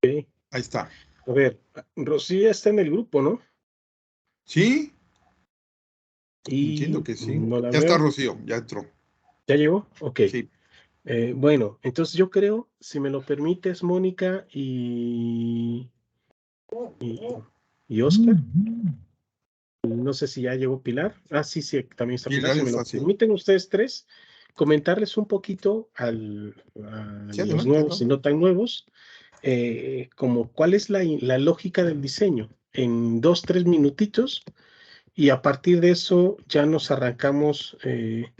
Ok. Ahí está. A ver, Rocío ya está en el grupo, ¿no? ¿Sí? Entiendo Y que sí. no la Ya está veo. Rocío, ya entró. ¿Ya llegó? Ok. Sí. Bueno, entonces yo creo, si me lo permites, Mónica y, y Oscar, no sé si ya llegó Pilar. Ah, sí, sí, también está Pilar. Pilar Si me lo está así. permiten ustedes tres, comentarles un poquito a Sí, los adelante, nuevos y adelante. no tan nuevos, como cuál es la lógica del diseño en 2, 3 minutitos, y a partir de eso ya nos arrancamos de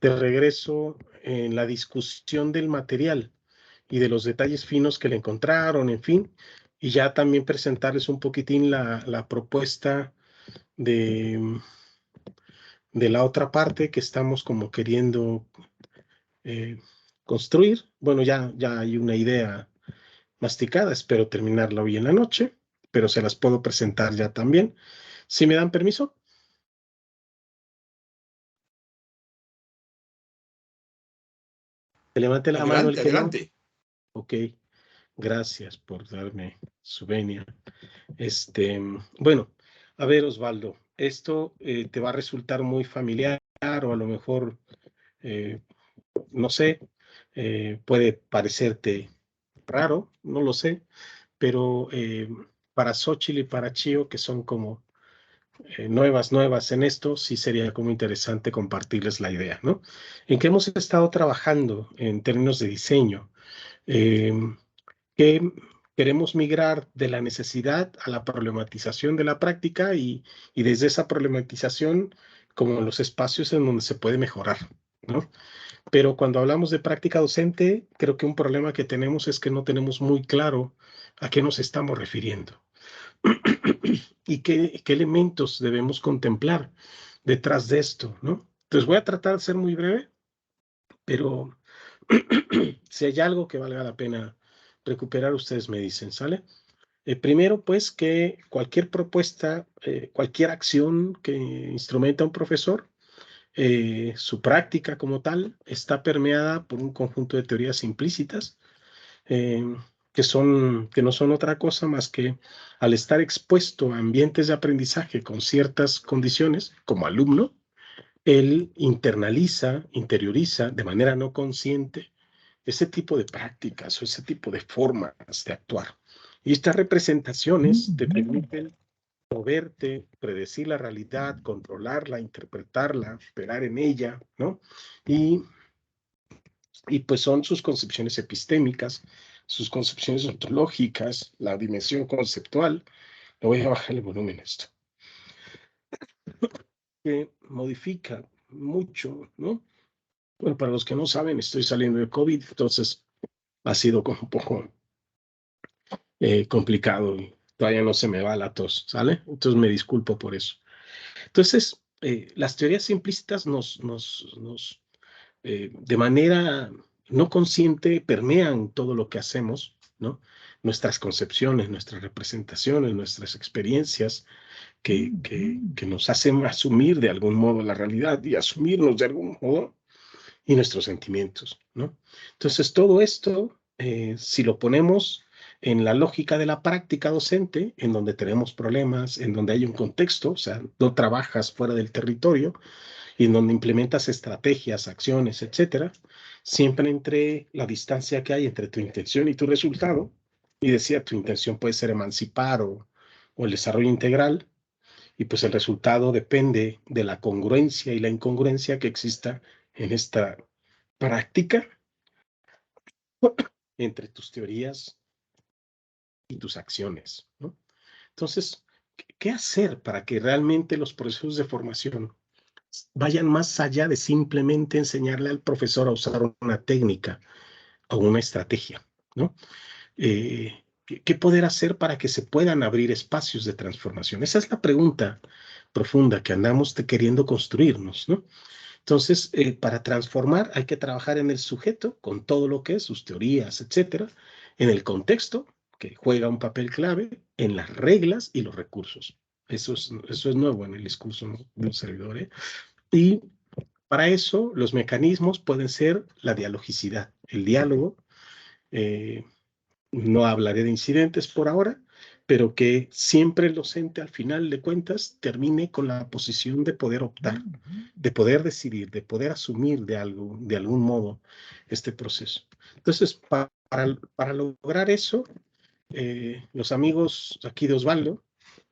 regreso en la discusión del material y de los detalles finos que le encontraron, en fin, y ya también presentarles un poquitín la propuesta de, de la otra parte que estamos como queriendo eh, construir. Bueno, ya hay una idea masticada, espero terminarla hoy en la noche, pero se las puedo presentar ya también. Si me dan permiso, que levante la mano el Adelante, que no. adelante. Ok, gracias por darme su venia. Bueno, a ver, Osvaldo, esto te va a resultar muy familiar o a lo mejor, eh, no sé, puede parecerte raro, no lo sé, pero para Xochitl y para Chio, que son como nuevas en esto, sí sería como interesante compartirles la idea, ¿no? En qué hemos estado trabajando en términos de diseño. Eh, que queremos migrar de la necesidad a la problematización de la práctica y desde esa problematización como los espacios en donde se puede mejorar, ¿no? Pero cuando hablamos de práctica docente, creo que un problema que tenemos es que no tenemos muy claro a qué nos estamos refiriendo y qué elementos debemos contemplar detrás de esto, ¿no? Entonces voy a tratar de ser muy breve, pero si hay algo que valga la pena recuperar, ustedes me dicen, ¿sale? Primero, pues, que cualquier propuesta, cualquier acción que instrumenta un profesor, su práctica como tal, está permeada por un conjunto de teorías implícitas, eh, que no son otra cosa más que al estar expuesto a ambientes de aprendizaje con ciertas condiciones, como alumno, él internaliza, interioriza de manera no consciente ese tipo de prácticas o ese tipo de formas de actuar. Y estas representaciones te permiten moverte, predecir la realidad, controlarla, interpretarla, operar en ella, ¿no? Y, y pues son sus concepciones epistémicas, sus concepciones ontológicas, la dimensión conceptual. Le voy a bajar el volumen a esto, que modifica mucho, ¿no? Bueno, para los que no saben, estoy saliendo de COVID, entonces ha sido como un poco complicado y todavía no se me va la tos, ¿sale? Entonces me disculpo por eso. Entonces, las teorías implícitas de manera no consciente permean todo lo que hacemos, ¿no? Nuestras concepciones, nuestras representaciones, nuestras experiencias que nos hacen asumir de algún modo la realidad y asumirnos de algún modo y nuestros sentimientos, ¿no? Entonces, todo esto, si lo ponemos en la lógica de la práctica docente, en donde tenemos problemas, en donde hay un contexto, o sea, no trabajas fuera del territorio, y en donde implementas estrategias, acciones, etcétera, siempre entre la distancia que hay entre tu intención y tu resultado, y decía, tu intención puede ser emancipar o el desarrollo integral, y pues el resultado depende de la congruencia y la incongruencia que exista en esta práctica entre tus teorías y tus acciones, ¿no? Entonces, ¿qué hacer para que realmente los procesos de formación vayan más allá de simplemente enseñarle al profesor a usar una técnica o una estrategia, ¿no? ¿Qué poder hacer para que se puedan abrir espacios de transformación? Esa es la pregunta profunda que andamos queriendo construirnos, ¿no? Entonces, para transformar hay que trabajar en el sujeto con todo lo que es, sus teorías, etcétera, en el contexto, que juega un papel clave, en las reglas y los recursos. Eso es nuevo en el discurso, ¿no?, de un servidor, ¿eh? Y para eso, los mecanismos pueden ser la dialogicidad, el diálogo, eh, no hablaré de incidentes por ahora, pero que siempre el docente al final de cuentas termine con la posición de poder optar, de poder decidir, de poder asumir de algún modo este proceso. Entonces, para lograr eso, los amigos aquí de Osvaldo,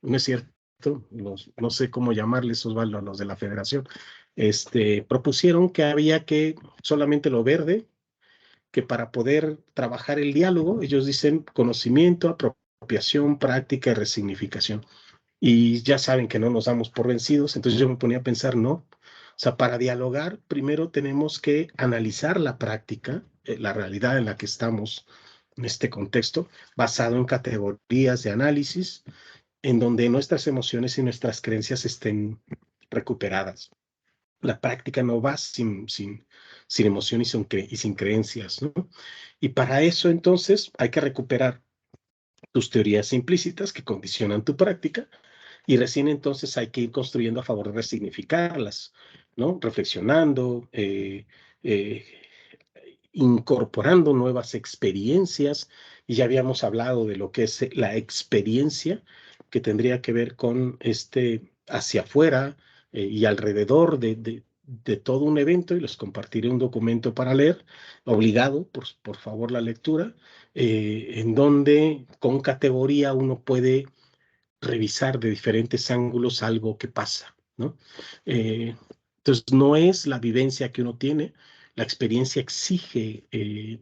no es cierto, no sé cómo llamarles Osvaldo a los de la federación, propusieron que había que solamente lo verde, que para poder trabajar el diálogo, ellos dicen conocimiento, apropiación, práctica y resignificación. Y ya saben que no nos damos por vencidos, entonces yo me ponía a pensar, no, o sea, para dialogar, primero tenemos que analizar la práctica, la realidad en la que estamos en este contexto, basado en categorías de análisis, en donde nuestras emociones y nuestras creencias estén recuperadas. La práctica no va sin emoción y sin creencias, ¿no? Y para eso, entonces, hay que recuperar tus teorías implícitas que condicionan tu práctica, y recién entonces hay que ir construyendo a favor de resignificarlas, ¿no? Reflexionando, eh, incorporando nuevas experiencias, y ya habíamos hablado de lo que es la experiencia, que tendría que ver con hacia afuera y alrededor de todo un evento, y les compartiré un documento para leer, obligado, por favor, la lectura, en donde con categoría uno puede revisar de diferentes ángulos algo que pasa, ¿no? Entonces, no es la vivencia que uno tiene, la experiencia exige eh,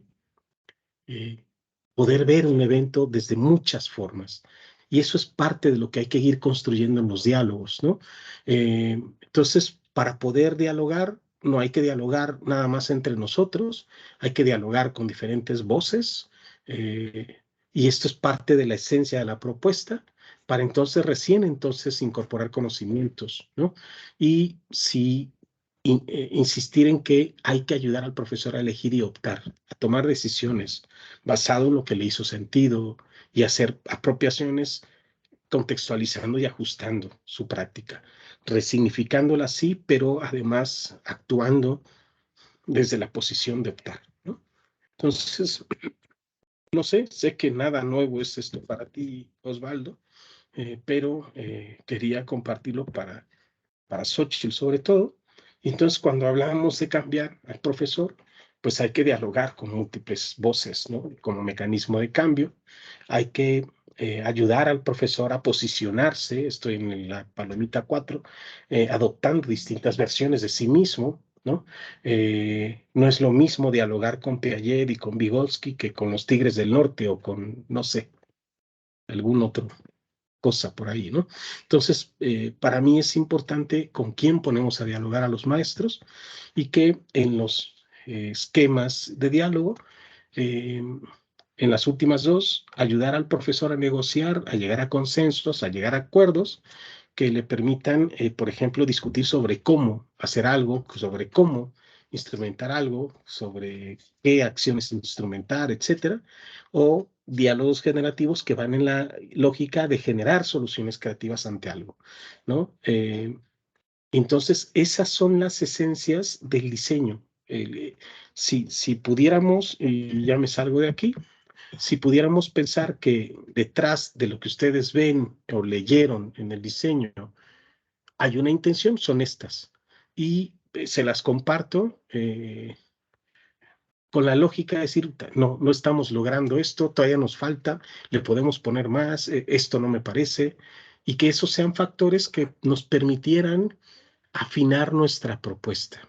poder ver un evento desde muchas formas. Y eso es parte de lo que hay que ir construyendo en los diálogos, ¿no? Entonces, para poder dialogar, no hay que dialogar nada más entre nosotros, hay que dialogar con diferentes voces, y esto es parte de la esencia de la propuesta, para entonces recién entonces incorporar conocimientos, ¿no? Y si insistir en que hay que ayudar al profesor a elegir y optar, a tomar decisiones basado en lo que le hizo sentido, y hacer apropiaciones contextualizando y ajustando su práctica, resignificándola sí, pero además actuando desde la posición de optar, ¿no? Entonces, no sé que nada nuevo es esto para ti, Osvaldo, pero quería compartirlo para Xochitl sobre todo. Y entonces, cuando hablamos de cambiar al profesor, pues hay que dialogar con múltiples voces, ¿no? Como mecanismo de cambio. Hay que ayudar al profesor a posicionarse, estoy en la palomita 4, adoptando distintas versiones de sí mismo, ¿no? No es lo mismo dialogar con Piaget y con Vygotsky que con los Tigres del Norte o con, no sé, algún otro cosa por ahí, ¿no? Entonces, para mí es importante con quién ponemos a dialogar a los maestros, y que en los esquemas de diálogo, en las últimas dos, ayudar al profesor a negociar, a llegar a consensos, a llegar a acuerdos que le permitan, por ejemplo, discutir sobre cómo hacer algo, sobre cómo instrumentar algo, sobre qué acciones instrumentar, etcétera, o diálogos generativos que van en la lógica de generar soluciones creativas ante algo, ¿no? Entonces, esas son las esencias del diseño. Si pudiéramos, y ya me salgo de aquí, si pudiéramos pensar que detrás de lo que ustedes ven o leyeron en el diseño hay una intención, son estas. Y se las comparto con la lógica de decir, no estamos logrando esto, todavía nos falta, le podemos poner más, esto no me parece, y que esos sean factores que nos permitieran afinar nuestra propuesta.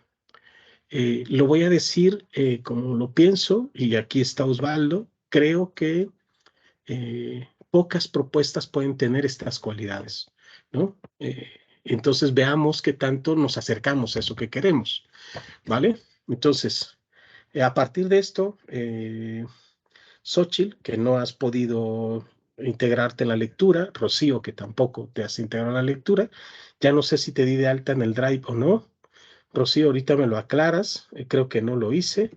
Lo voy a decir como lo pienso, y aquí está Osvaldo, creo que pocas propuestas pueden tener estas cualidades, ¿no? Entonces veamos qué tanto nos acercamos a eso que queremos, ¿vale? Entonces, a partir de esto, Xochitl, que no has podido integrarte en la lectura, Rocío, que tampoco te has integrado en la lectura, ya no sé si te di de alta en el Drive o no. Rocío, ahorita me lo aclaras, creo que no lo hice.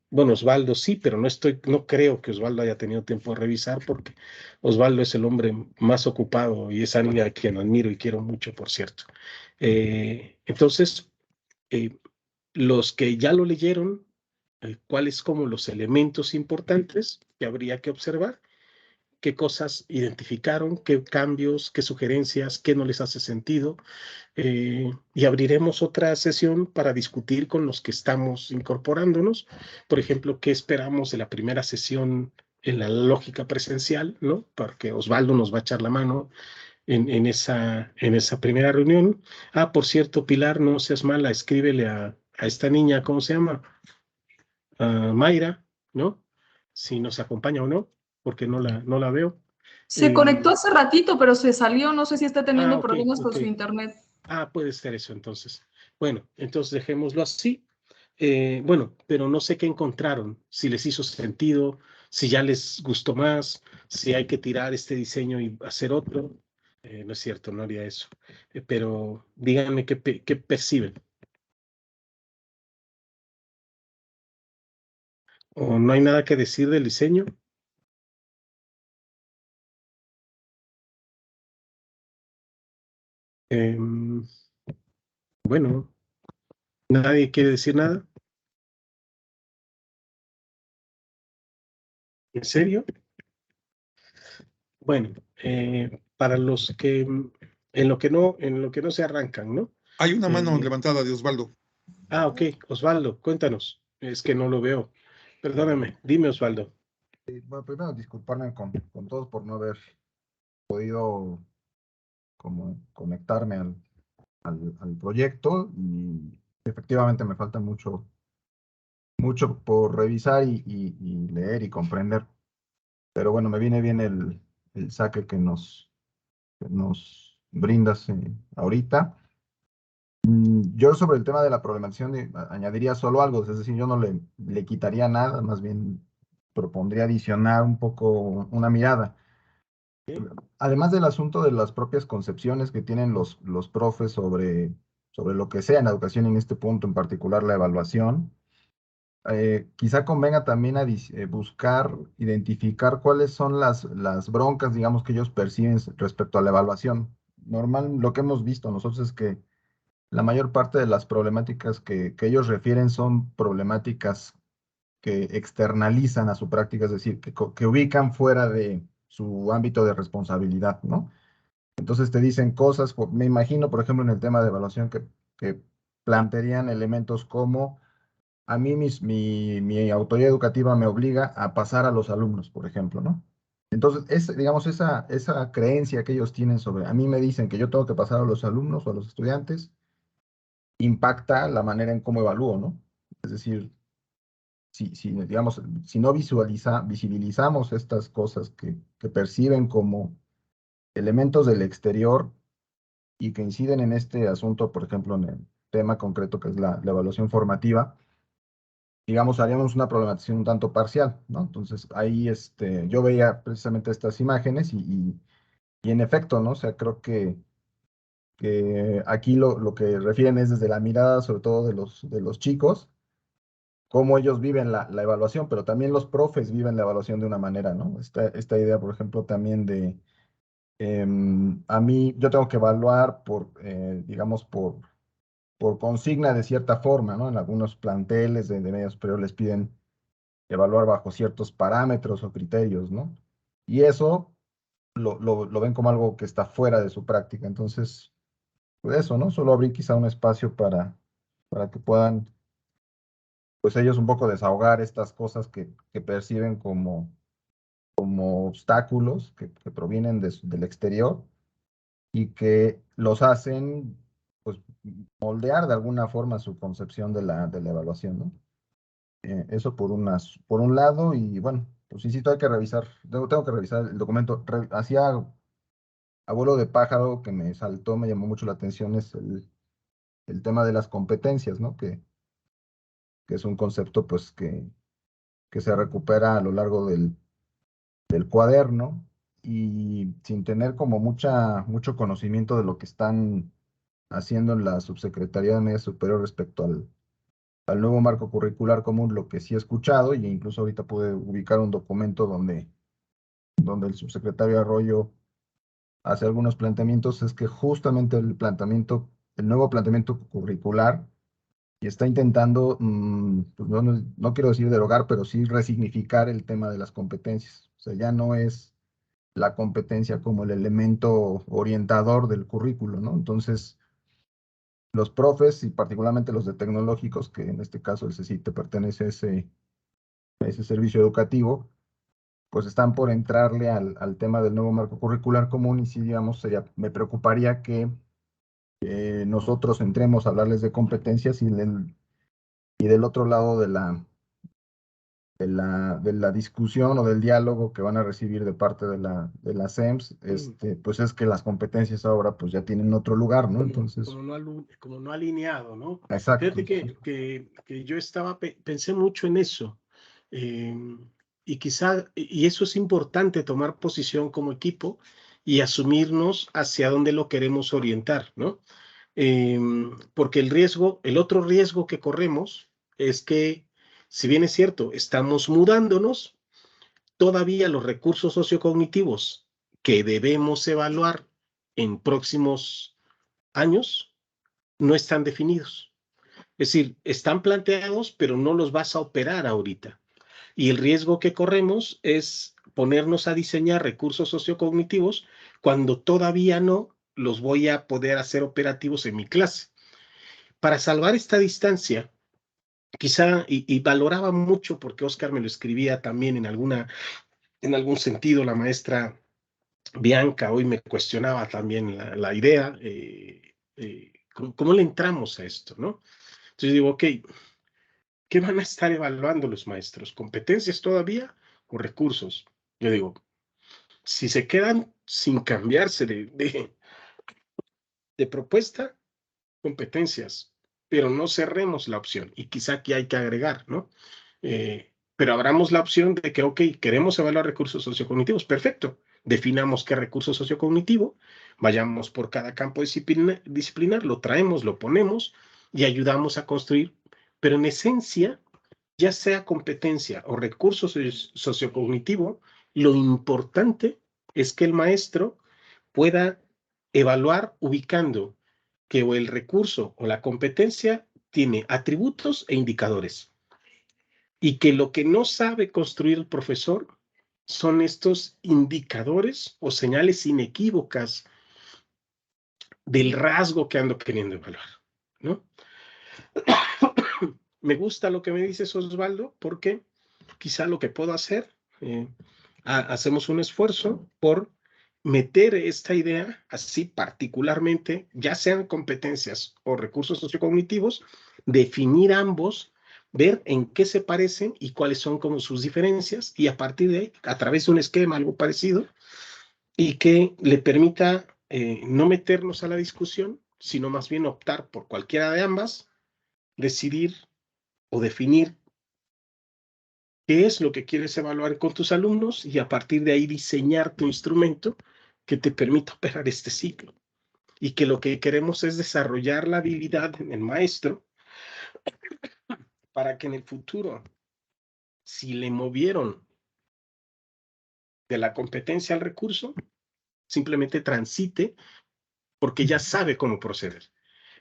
Bueno, Osvaldo sí, pero no creo que Osvaldo haya tenido tiempo de revisar, porque Osvaldo es el hombre más ocupado y es alguien a quien admiro y quiero mucho, por cierto. Entonces, los que ya lo leyeron, cuáles como los elementos importantes que habría que observar, qué cosas identificaron, qué cambios, qué sugerencias, qué no les hace sentido, y abriremos otra sesión para discutir con los que estamos incorporándonos. Por ejemplo, qué esperamos de la primera sesión en la lógica presencial, ¿no? Porque Osvaldo nos va a echar la mano en esa primera reunión. Ah, por cierto, Pilar, no seas mala, escríbele a esta niña, ¿cómo se llama? A Mayra, ¿no? Si nos acompaña o no, porque no la veo. Se conectó hace ratito, pero se salió. No sé si está teniendo Ok, problemas con ok. su internet. Ah, puede ser eso entonces. Bueno, entonces dejémoslo así. Bueno, pero no sé qué encontraron, si les hizo sentido, si ya les gustó más, si hay que tirar este diseño y hacer otro. No es cierto, no haría eso. Pero díganme qué perciben. ¿O no hay nada que decir del diseño? Em, bueno, ¿nadie quiere decir nada? ¿En serio? Bueno, para los que en lo que no se arrancan, ¿no? Hay una mano Eh, levantada de Osvaldo. ok, Osvaldo, cuéntanos. Es que no lo veo. Perdóname, dime, Osvaldo. Bueno, primero disculparme con todos por no haber podido como conectarme al proyecto y efectivamente me falta mucho por revisar y leer y comprender. Pero bueno, me viene bien el saque que nos brindas ahorita. Yo sobre el tema de la problematización añadiría solo algo, es decir, yo no le quitaría nada, más bien propondría adicionar un poco una mirada. Además del asunto de las propias concepciones que tienen los profes sobre lo que sea en la educación, en este punto en particular la evaluación, quizá convenga también buscar, identificar cuáles son las broncas, digamos, que ellos perciben respecto a la evaluación. Normal, lo que hemos visto nosotros es que la mayor parte de las problemáticas que ellos refieren son problemáticas que externalizan a su práctica, es decir, que ubican fuera de su ámbito de responsabilidad, ¿no? Entonces te dicen cosas, me imagino, por ejemplo, en el tema de evaluación, que plantearían elementos como, a mí mi autoridad educativa me obliga a pasar a los alumnos, por ejemplo, ¿no? Entonces, digamos, esa creencia que ellos tienen sobre, a mí me dicen que yo tengo que pasar a los alumnos o a los estudiantes, impacta la manera en cómo evalúo, ¿no? Es decir, digamos, si no visibilizamos estas cosas que perciben como elementos del exterior y que inciden en este asunto, por ejemplo, en el tema concreto que es la evaluación formativa, digamos, haríamos una problematización un tanto parcial, ¿no? Entonces, ahí yo veía precisamente estas imágenes y en efecto, ¿no? O sea, creo que aquí lo que refieren es desde la mirada, sobre todo de los chicos, cómo ellos viven la evaluación, pero también los profes viven la evaluación de una manera, ¿no? Esta idea, por ejemplo, también de, a mí, yo tengo que evaluar digamos, por consigna de cierta forma, ¿no? En algunos planteles de medio superior les piden evaluar bajo ciertos parámetros o criterios, ¿no? Y eso lo ven como algo que está fuera de su práctica. Entonces, pues eso, ¿no? Solo abrir quizá un espacio para que puedan pues ellos un poco desahogar estas cosas que perciben como obstáculos que provienen del exterior y que los hacen pues moldear de alguna forma su concepción de la evaluación, ¿no? Eso por un lado, y bueno, pues insisto, hay que revisar, tengo que revisar el documento. Hacía abuelo de pájaro que me saltó, me llamó mucho la atención, es el tema de las competencias, ¿no? Que es un concepto pues que se recupera a lo largo del cuaderno y sin tener como mucho conocimiento de lo que están haciendo en la Subsecretaría de Media Superior respecto al nuevo marco curricular común, lo que sí he escuchado, y incluso ahorita pude ubicar un documento donde el subsecretario Arroyo hace algunos planteamientos, es que justamente el nuevo planteamiento curricular y está intentando, pues no quiero decir derogar, pero sí resignificar el tema de las competencias. O sea, ya no es la competencia como el elemento orientador del currículo, ¿no? Entonces, los profes y particularmente los de tecnológicos, que en este caso el CECITE pertenece a ese servicio educativo, pues están por entrarle al tema del nuevo marco curricular común y sí, digamos, me preocuparía que nosotros entremos a hablarles de competencias y del otro lado de la discusión o del diálogo que van a recibir de parte de la SEMS, pues es que las competencias ahora pues ya tienen otro lugar, ¿no? Entonces, como no alineado, ¿no? exacto. Fíjate que yo pensé mucho en eso. Y quizá, y eso es importante, tomar posición como equipo y asumirnos hacia dónde lo queremos orientar, ¿no? Porque el otro riesgo que corremos es que, si bien es cierto, estamos mudándonos, todavía los recursos sociocognitivos que debemos evaluar en próximos años no están definidos. Es decir, están planteados, pero no los vas a operar ahorita. Y el riesgo que corremos es ponernos a diseñar recursos sociocognitivos cuando todavía no los voy a poder hacer operativos en mi clase. Para salvar esta distancia, quizá, y valoraba mucho, porque Oscar me lo escribía también en algún sentido, la maestra Bianca hoy me cuestionaba también la idea, ¿cómo le entramos a esto, no? Entonces digo, ok, ¿qué van a estar evaluando los maestros? ¿Competencias todavía o recursos? Yo digo, si se quedan sin cambiarse de propuesta, competencias, pero no cerremos la opción, y quizá aquí hay que agregar, ¿no? Pero abramos la opción de que, ok, queremos evaluar recursos sociocognitivos, perfecto, definamos qué recurso sociocognitivo, vayamos por cada campo disciplinar, lo traemos, lo ponemos y ayudamos a construir, pero en esencia, ya sea competencia o recurso sociocognitivo, lo importante es que el maestro pueda evaluar ubicando que o el recurso o la competencia tiene atributos e indicadores, y que lo que no sabe construir el profesor son estos indicadores o señales inequívocas del rasgo que ando queriendo evaluar, ¿no? Me gusta lo que me dices, Osvaldo, porque quizá lo que puedo hacer, hacemos un esfuerzo por meter esta idea así particularmente, ya sean competencias o recursos sociocognitivos, definir ambos, ver en qué se parecen y cuáles son como sus diferencias, y a partir de ahí, a través de un esquema, algo parecido, y que le permita no meternos a la discusión, sino más bien optar por cualquiera de ambas, decidir o definir qué es lo que quieres evaluar con tus alumnos y a partir de ahí diseñar tu instrumento que te permita operar este ciclo. Y que lo que queremos es desarrollar la habilidad en el maestro para que en el futuro, si le movieron de la competencia al recurso, simplemente transite porque ya sabe cómo proceder.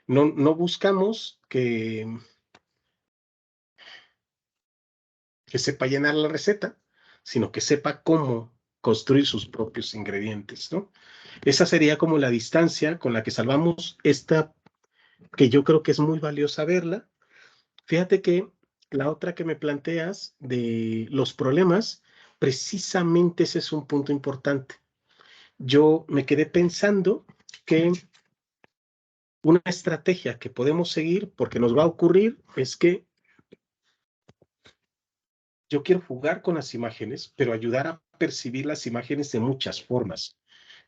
No buscamos que sepa llenar la receta, sino que sepa cómo construir sus propios ingredientes, ¿no? Esa sería como la distancia con la que salvamos esta, que yo creo que es muy valiosa verla. Fíjate que la otra que me planteas de los problemas, precisamente ese es un punto importante. Yo me quedé pensando que una estrategia que podemos seguir, porque nos va a ocurrir, es que yo quiero jugar con las imágenes, pero ayudar a percibir las imágenes de muchas formas,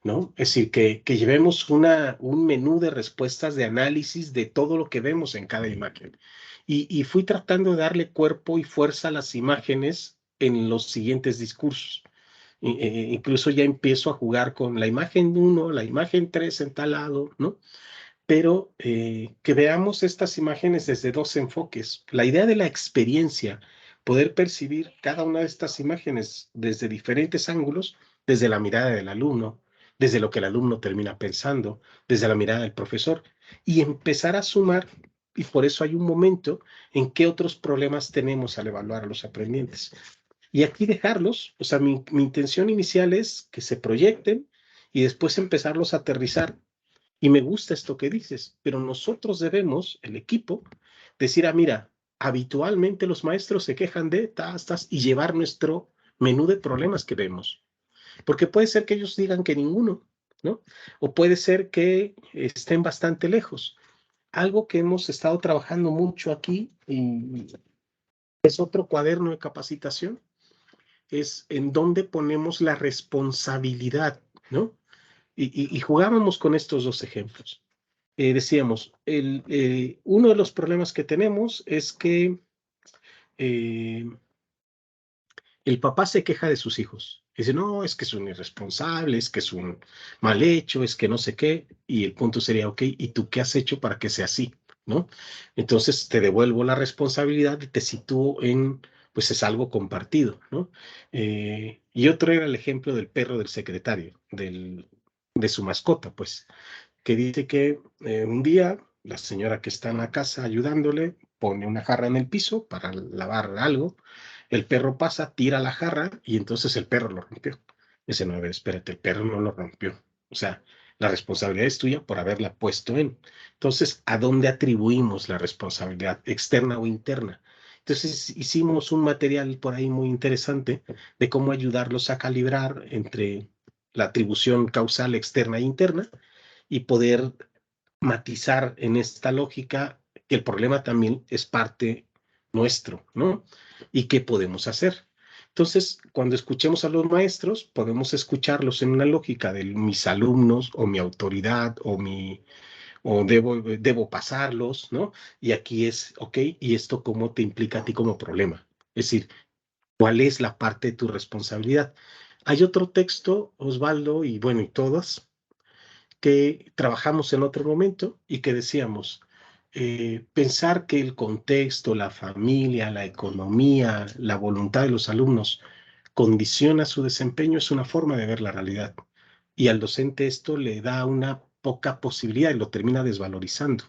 ¿no? Es decir, que llevemos un menú de respuestas, de análisis de todo lo que vemos en cada imagen. Y fui tratando de darle cuerpo y fuerza a las imágenes en los siguientes discursos. Incluso ya empiezo a jugar con la imagen 1, la imagen 3 en tal lado, ¿no? Pero que veamos estas imágenes desde dos enfoques. La idea de la experiencia, poder percibir cada una de estas imágenes desde diferentes ángulos, desde la mirada del alumno, desde lo que el alumno termina pensando, desde la mirada del profesor, y empezar a sumar y por eso hay un momento en qué otros problemas tenemos al evaluar a los aprendientes. Y aquí dejarlos, o sea, mi intención inicial es que se proyecten y después empezarlos a aterrizar. Y me gusta esto que dices, pero nosotros debemos, el equipo, decir, mira, habitualmente los maestros se quejan de tas, y llevar nuestro menú de problemas que vemos. Porque puede ser que ellos digan que ninguno, ¿no? O puede ser que estén bastante lejos. Algo que hemos estado trabajando mucho aquí y es otro cuaderno de capacitación, es en dónde ponemos la responsabilidad, ¿no? Y jugábamos con estos dos ejemplos. Decíamos, uno de los problemas que tenemos es que el papá se queja de sus hijos. Dice, no, es que es un irresponsable, es que es un mal hecho, es que no sé qué. Y el punto sería, ok, ¿y tú qué has hecho para que sea así? ¿No? Entonces te devuelvo la responsabilidad y te sitúo en, pues es algo compartido, ¿no? Y otro era el ejemplo del perro del secretario, de su mascota, pues, que dice que un día la señora que está en la casa ayudándole pone una jarra en el piso para lavar algo, el perro pasa, tira la jarra y entonces el perro lo rompió. Dice, no, a ver, espérate, el perro no lo rompió. O sea, la responsabilidad es tuya por haberla puesto en. Entonces, ¿a dónde atribuimos la responsabilidad, externa o interna? Entonces, hicimos un material por ahí muy interesante de cómo ayudarlos a calibrar entre la atribución causal externa e interna y poder matizar en esta lógica que el problema también es parte nuestro, ¿no? ¿Y qué podemos hacer? Entonces, cuando escuchemos a los maestros, podemos escucharlos en una lógica de mis alumnos o mi autoridad o debo pasarlos, ¿no? Y aquí es, ok, ¿y esto cómo te implica a ti como problema? Es decir, ¿cuál es la parte de tu responsabilidad? Hay otro texto, Osvaldo, y bueno, y todas, que trabajamos en otro momento y que decíamos, pensar que el contexto, la familia, la economía, la voluntad de los alumnos condiciona su desempeño es una forma de ver la realidad. Y al docente esto le da una poca posibilidad y lo termina desvalorizando.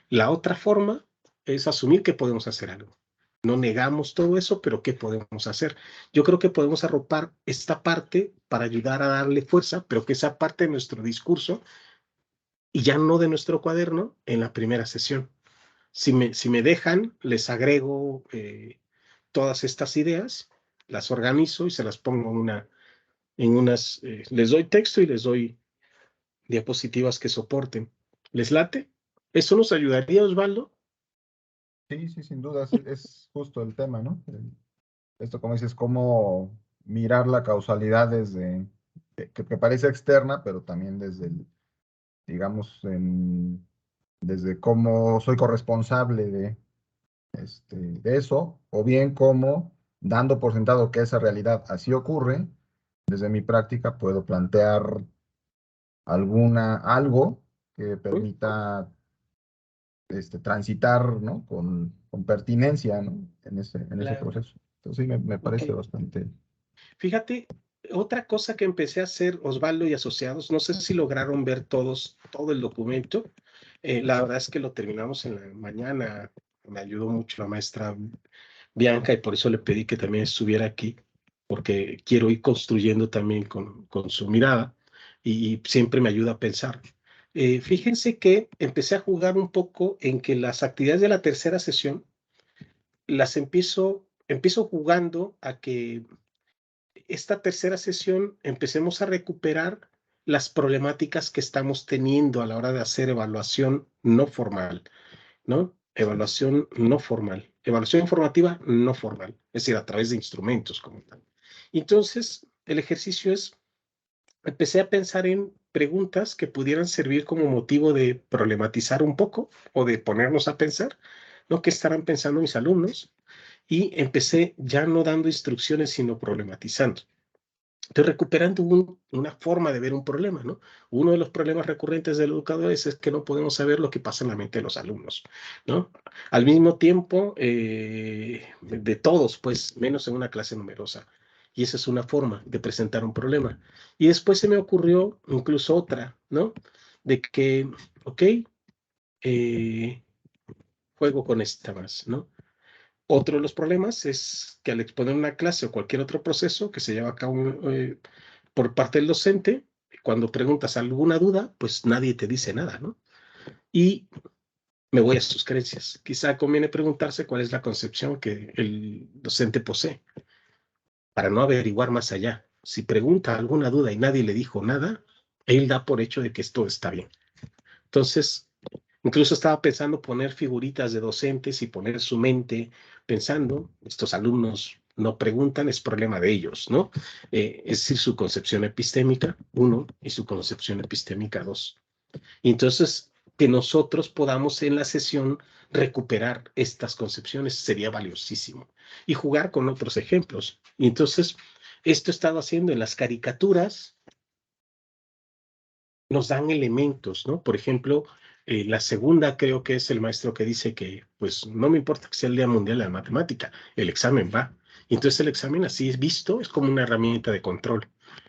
La otra forma es asumir que podemos hacer algo. No negamos todo eso, pero ¿qué podemos hacer? Yo creo que podemos arropar esta parte para ayudar a darle fuerza, pero que esa parte de nuestro discurso y ya no de nuestro cuaderno en la primera sesión. Si me dejan, les agrego todas estas ideas, las organizo y se las pongo en unas, les doy texto y les doy diapositivas que soporten. ¿Les late? ¿Eso nos ayudaría, Osvaldo? Sí, sí, sin duda, es justo el tema, ¿no? Esto, como dices, cómo mirar la causalidad desde, que parece externa, pero también desde el, digamos, desde cómo soy corresponsable de eso, o bien cómo, dando por sentado que esa realidad así ocurre, desde mi práctica puedo plantear algo que permita transitar, ¿no? con pertinencia, ¿no? en ese Claro. proceso. Entonces sí, me parece Ok. bastante. Fíjate, otra cosa que empecé a hacer, Osvaldo y asociados, no sé si lograron ver todo el documento. La verdad es que lo terminamos en la mañana. Me ayudó mucho la maestra Bianca y por eso le pedí que también estuviera aquí, porque quiero ir construyendo también con su mirada y siempre me ayuda a pensar. Fíjense que empecé a jugar un poco en que las actividades de la tercera sesión las empiezo jugando a que esta tercera sesión empecemos a recuperar las problemáticas que estamos teniendo a la hora de hacer evaluación no formal, ¿no? Evaluación no formal, evaluación informativa no formal, es decir, a través de instrumentos como tal. Entonces, el ejercicio es, empecé a pensar en preguntas que pudieran servir como motivo de problematizar un poco o de ponernos a pensar, ¿no? ¿Qué estarán pensando mis alumnos? Y empecé ya no dando instrucciones, sino problematizando. Estoy recuperando una forma de ver un problema, ¿no? Uno de los problemas recurrentes de los educadores es que no podemos saber lo que pasa en la mente de los alumnos, ¿no? Al mismo tiempo, de todos, pues, menos en una clase numerosa. Y esa es una forma de presentar un problema. Y después se me ocurrió incluso otra, ¿no? De que, ok, juego con esta más, ¿no? Otro de los problemas es que al exponer una clase o cualquier otro proceso que se lleva a cabo por parte del docente, cuando preguntas alguna duda, pues nadie te dice nada, ¿no? Y me voy a sus creencias. Quizá conviene preguntarse cuál es la concepción que el docente posee, para no averiguar más allá. Si pregunta alguna duda y nadie le dijo nada, él da por hecho de que esto está bien. Entonces, incluso estaba pensando poner figuritas de docentes y poner su mente pensando, estos alumnos no preguntan, es problema de ellos, ¿no? Es decir, su concepción epistémica, 1, y su concepción epistémica, 2. Y entonces, que nosotros podamos en la sesión recuperar estas concepciones sería valiosísimo. Y jugar con otros ejemplos. Y entonces, esto he estado haciendo en las caricaturas, nos dan elementos, ¿no? Por ejemplo, la segunda creo que es el maestro que dice que, pues, no me importa que sea el Día Mundial de la Matemática, el examen va. Y entonces el examen así es visto, es como una herramienta de control.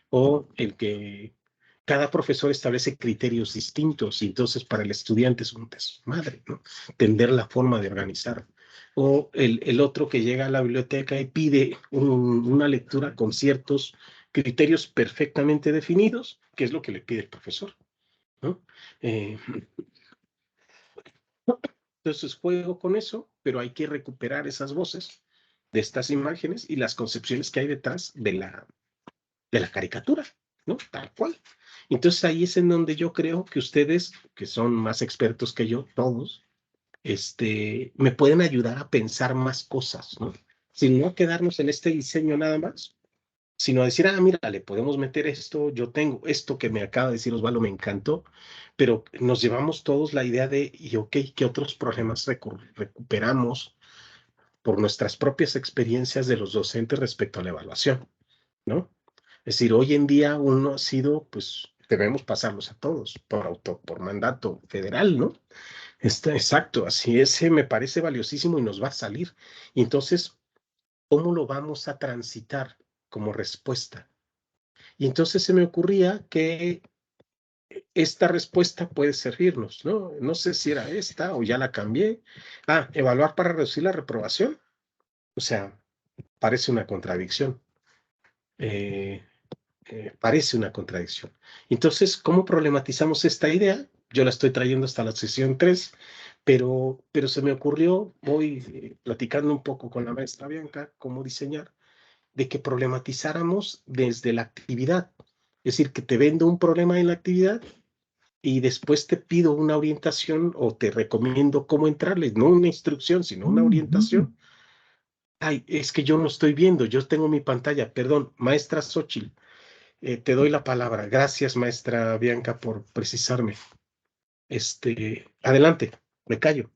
O el que cada profesor establece criterios distintos y entonces para el estudiante es un desmadre, ¿no? Tender la forma de organizar. O el otro que llega a la biblioteca y pide una lectura con ciertos criterios perfectamente definidos, que es lo que le pide el profesor, ¿no? Entonces juego con eso, pero hay que recuperar esas voces de estas imágenes y las concepciones que hay detrás de la caricatura, ¿no? Tal cual. Entonces ahí es en donde yo creo que ustedes, que son más expertos que yo, todos, me pueden ayudar a pensar más cosas, ¿no? Sin no quedarnos en este diseño nada más, sino decir, mira, le podemos meter esto, yo tengo esto que me acaba de decir Osvaldo, me encantó, pero nos llevamos todos la idea de, y ok, ¿qué otros problemas recuperamos por nuestras propias experiencias de los docentes respecto a la evaluación, ¿no? Es decir, hoy en día uno ha sido, pues, debemos pasarlos a todos por mandato federal, ¿no? Exacto, así ese me parece valiosísimo y nos va a salir. Y entonces, ¿cómo lo vamos a transitar como respuesta? Y entonces se me ocurría que esta respuesta puede servirnos, ¿no? No sé si era esta o ya la cambié. Evaluar para reducir la reprobación. O sea, parece una contradicción. Parece una contradicción. Entonces, ¿cómo problematizamos esta idea? Yo la estoy trayendo hasta la sesión 3, pero se me ocurrió, voy platicando un poco con la maestra Bianca, cómo diseñar, de que problematizáramos desde la actividad. Es decir, que te vendo un problema en la actividad y después te pido una orientación o te recomiendo cómo entrarle, no una instrucción, sino una orientación. Es que yo no estoy viendo, yo tengo mi pantalla, perdón, maestra Xochitl, te doy la palabra. Gracias, maestra Bianca, por precisarme. Adelante, me callo.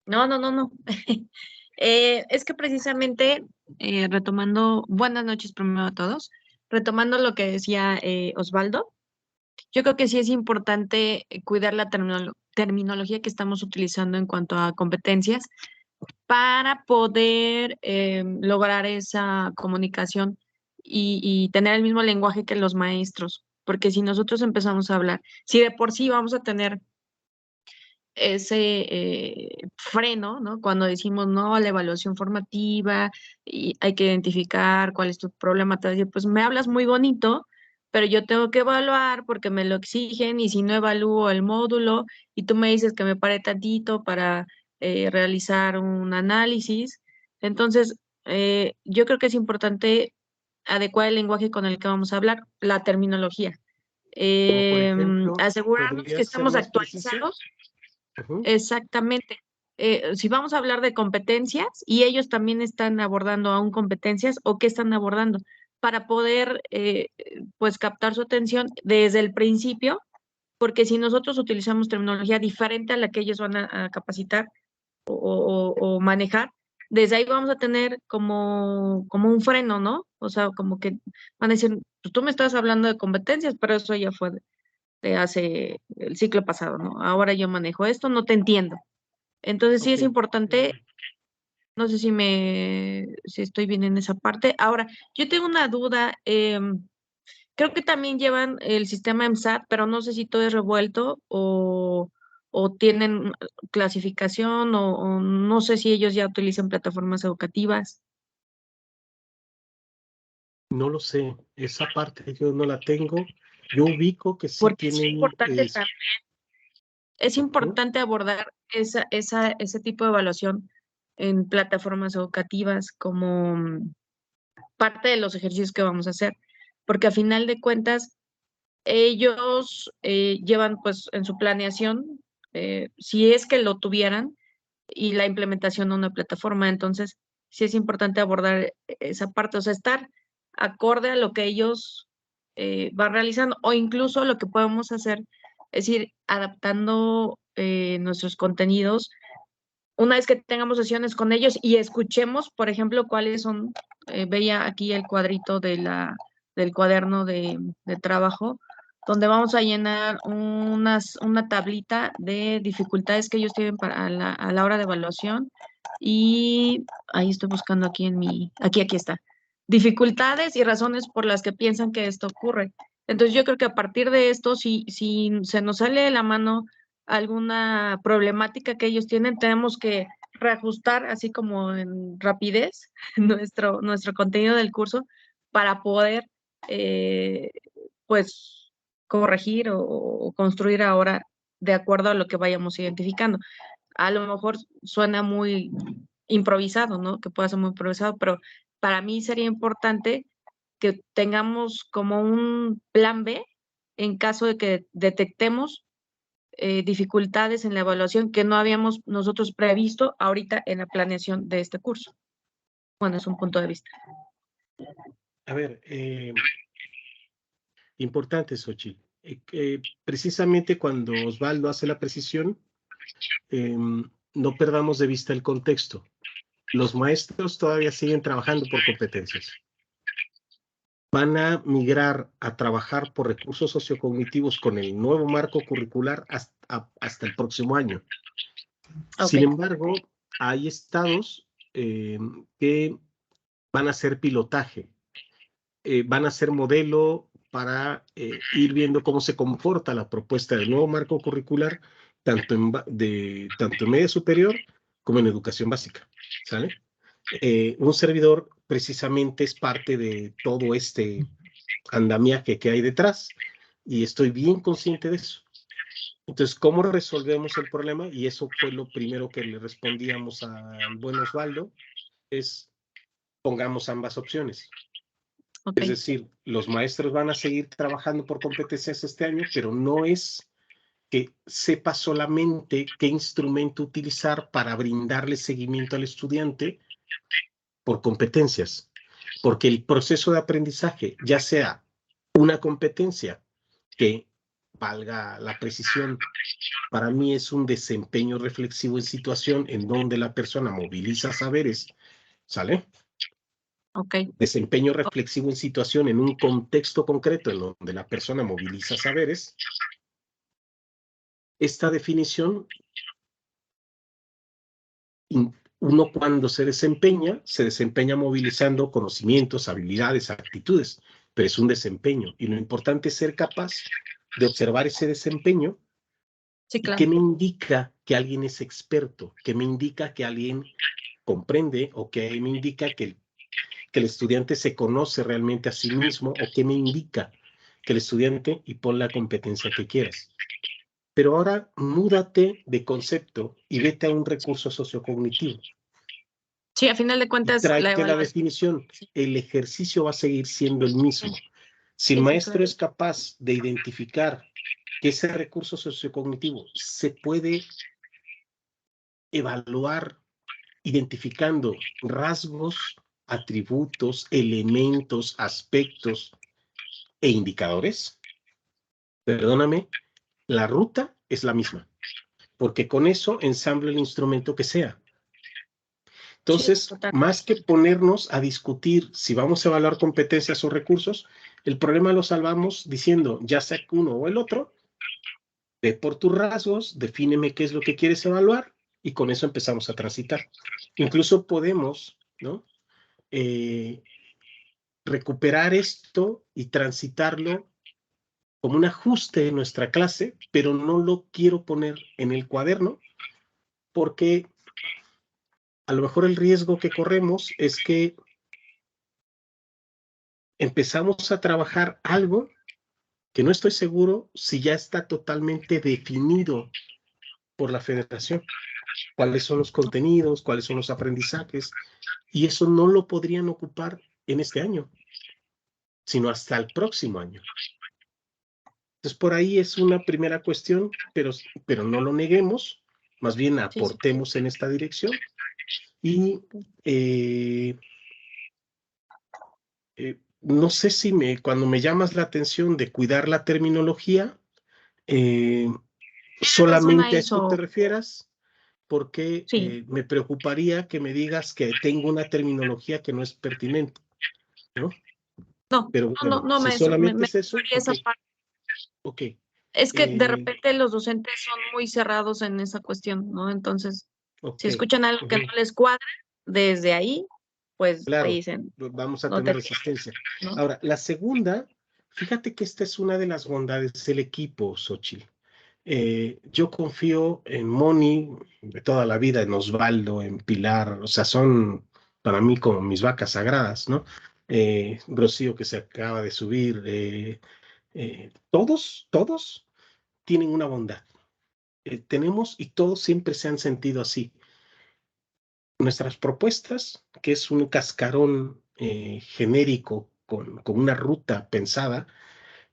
No. Es que precisamente, retomando, buenas noches primero a todos, retomando lo que decía Osvaldo, yo creo que sí es importante cuidar la terminología que estamos utilizando en cuanto a competencias para poder lograr esa comunicación y tener el mismo lenguaje que los maestros, porque si nosotros empezamos a hablar, si de por sí vamos a tener ese freno, ¿no? Cuando decimos no a la evaluación formativa y hay que identificar cuál es tu problema, te decir, pues me hablas muy bonito, pero yo tengo que evaluar porque me lo exigen y si no evalúo el módulo y tú me dices que me pare tantito para realizar un análisis, entonces yo creo que es importante adecuar el lenguaje con el que vamos a hablar, la terminología. Como por ejemplo, Asegurarnos que ¿podrías ser estamos más precisa? actualizados. Ujú. Exactamente. Si vamos a hablar de competencias y ellos también están abordando aún competencias o qué están abordando para poder pues captar su atención desde el principio, porque si nosotros utilizamos terminología diferente a la que ellos van a capacitar o manejar, desde ahí vamos a tener como un freno, ¿no? O sea, como que van a decir, pues tú me estás hablando de competencias, pero eso ya fue de hace el ciclo pasado, ¿no? Ahora yo manejo esto, no te entiendo. Entonces sí es Ok. importante, no sé si estoy bien en esa parte. Ahora, yo tengo una duda, creo que también llevan el sistema EMSAT, pero no sé si todo es revuelto o tienen clasificación o no sé si ellos ya utilizan plataformas educativas. No lo sé, esa parte yo no la tengo. Yo ubico que sí Porque es tienen... importante también, es ¿no? importante abordar ese tipo de evaluación en plataformas educativas como parte de los ejercicios que vamos a hacer, porque a final de cuentas ellos llevan pues en su planeación, si es que lo tuvieran, y la implementación de una plataforma. Entonces, sí es importante abordar esa parte, o sea, estar acorde a lo que ellos van realizando, o incluso lo que podemos hacer es ir adaptando nuestros contenidos una vez que tengamos sesiones con ellos y escuchemos, por ejemplo, cuáles son, veía aquí el cuadrito del cuaderno de trabajo, donde vamos a llenar una tablita de dificultades que ellos tienen a la hora de evaluación. Y ahí estoy buscando aquí aquí está. Dificultades y razones por las que piensan que esto ocurre. Entonces yo creo que a partir de esto, si se nos sale de la mano alguna problemática que ellos tienen, tenemos que reajustar, así como en rapidez, nuestro contenido del curso para poder, pues, corregir o construir ahora de acuerdo a lo que vayamos identificando. A lo mejor suena muy improvisado, ¿no? Que pueda ser muy improvisado, pero para mí sería importante que tengamos como un plan B en caso de que detectemos dificultades en la evaluación que no habíamos nosotros previsto ahorita en la planeación de este curso. Bueno, es un punto de vista. A ver, importante, Xochitl. Precisamente cuando Osvaldo hace la precisión, no perdamos de vista el contexto. Los maestros todavía siguen trabajando por competencias. Van a migrar a trabajar por recursos sociocognitivos con el nuevo marco curricular hasta el próximo año. Okay. Sin embargo, hay estados que van a hacer pilotaje, van a ser modelo para ir viendo cómo se comporta la propuesta del nuevo marco curricular, tanto en media superior como en educación básica, ¿sale? Un servidor precisamente es parte de todo este andamiaje que hay detrás y estoy bien consciente de eso. Entonces, ¿cómo resolvemos el problema? Y eso fue lo primero que le respondíamos al buen Osvaldo, es pongamos ambas opciones. Okay. Es decir, los maestros van a seguir trabajando por competencias este año, pero no es que sepa solamente qué instrumento utilizar para brindarle seguimiento al estudiante por competencias, porque el proceso de aprendizaje, ya sea una competencia que valga la precisión, para mí es un desempeño reflexivo en situación en donde la persona moviliza saberes, ¿sale? Okay. Desempeño reflexivo en situación en un contexto concreto en donde la persona moviliza saberes. Esta definición, uno cuando se desempeña movilizando conocimientos, habilidades, actitudes, pero es un desempeño y lo importante es ser capaz de observar ese desempeño. Sí, claro. ¿Qué me indica que alguien es experto? ¿Qué me indica que alguien comprende o qué me indica que el estudiante se conoce realmente a sí mismo o qué me indica que el estudiante, y pon la competencia que quieras? Pero ahora múdate de concepto y vete a un recurso sociocognitivo. Sí, a final de cuentas, la Tráete la evaluación. definición. El ejercicio va a seguir siendo el mismo. Si el Sí, maestro claro. es capaz de identificar que ese recurso sociocognitivo se puede evaluar identificando rasgos, atributos, elementos, aspectos e indicadores, perdóname, la ruta es la misma, porque con eso ensamblo el instrumento que sea. Entonces, Sí, total. más que ponernos a discutir si vamos a evaluar competencias o recursos, el problema lo salvamos diciendo, ya sea uno o el otro, ve por tus rasgos, defíneme qué es lo que quieres evaluar y con eso empezamos a transitar. Incluso podemos, ¿no? Recuperar esto y transitarlo como un ajuste en nuestra clase, pero no lo quiero poner en el cuaderno porque a lo mejor el riesgo que corremos es que empezamos a trabajar algo que no estoy seguro si ya está totalmente definido por la federación. Cuáles son los contenidos, cuáles son los aprendizajes, y eso no lo podrían ocupar en este año, sino hasta el próximo año. Entonces, por ahí es una primera cuestión, pero no lo neguemos, más bien aportemos en esta dirección. Y no sé si cuando me llamas la atención de cuidar la terminología, solamente a esto te refieras, porque me preocuparía que me digas que tengo una terminología que no es pertinente, ¿no? No, pero bueno, no, si solamente es eso, esa parte. Ok. Es que de repente los docentes son muy cerrados en esa cuestión, ¿no? Entonces, si escuchan algo que no les cuadra, desde ahí, pues claro, dicen. Vamos a tener resistencia. ¿No? Ahora, la segunda, fíjate que esta es una de las bondades del equipo, Xochitl. Yo confío en Moni de toda la vida, en Osvaldo, en Pilar, o sea, son para mí como mis vacas sagradas, ¿no? Rocío que se acaba de subir, todos tienen una bondad. Tenemos y todos siempre se han sentido así. Nuestras propuestas, que es un cascarón genérico con una ruta pensada,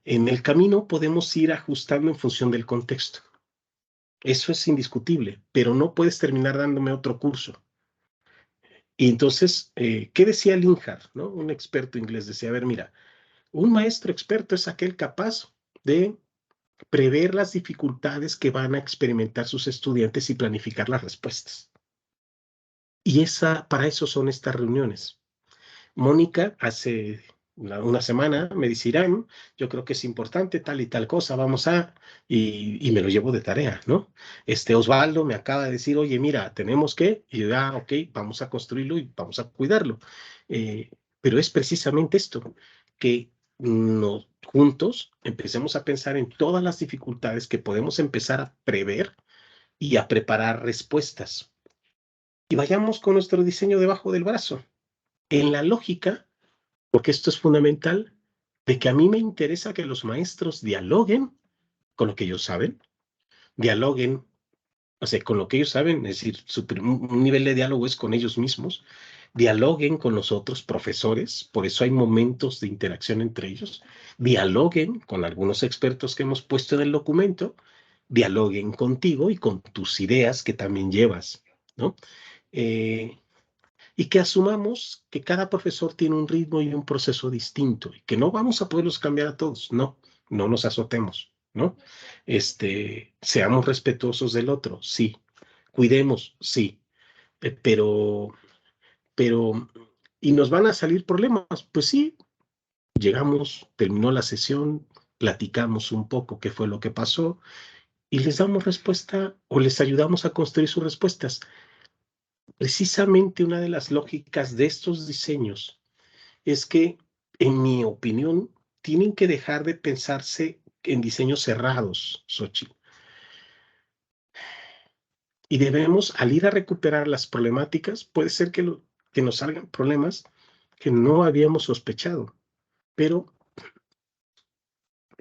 en el camino podemos ir ajustando en función del contexto. Eso es indiscutible, pero no puedes terminar dándome otro curso. Y entonces, ¿qué decía Linhart, ¿no? Un experto inglés decía, a ver, mira, un maestro experto es aquel capaz de prever las dificultades que van a experimentar sus estudiantes y planificar las respuestas. Y para eso son estas reuniones. Mónica hace una semana me dice, Irán, yo creo que es importante tal y tal cosa, vamos y me lo llevo de tarea, ¿no? Osvaldo me acaba de decir, oye, mira, tenemos que, y yo, ok, vamos a construirlo y vamos a cuidarlo. Pero es precisamente esto, que juntos empecemos a pensar en todas las dificultades que podemos empezar a prever y a preparar respuestas. Y vayamos con nuestro diseño debajo del brazo. En la lógica, porque esto es fundamental, de que a mí me interesa que los maestros dialoguen con lo que ellos saben, dialoguen, o sea, con lo que ellos saben, es decir, un nivel de diálogo es con ellos mismos, dialoguen con los otros profesores, por eso hay momentos de interacción entre ellos, dialoguen con algunos expertos que hemos puesto en el documento, dialoguen contigo y con tus ideas que también llevas, ¿no? Y que asumamos que cada profesor tiene un ritmo y un proceso distinto y que no vamos a poderlos cambiar a todos, no nos azotemos, ¿no? Seamos respetuosos del otro, sí, cuidemos, sí, pero, ¿y nos van a salir problemas? Pues sí, llegamos, terminó la sesión, platicamos un poco qué fue lo que pasó y les damos respuesta o les ayudamos a construir sus respuestas. Precisamente una de las lógicas de estos diseños es que, en mi opinión, tienen que dejar de pensarse en diseños cerrados, Xochitl. Y debemos, al ir a recuperar las problemáticas, puede ser que nos salgan problemas que no habíamos sospechado, pero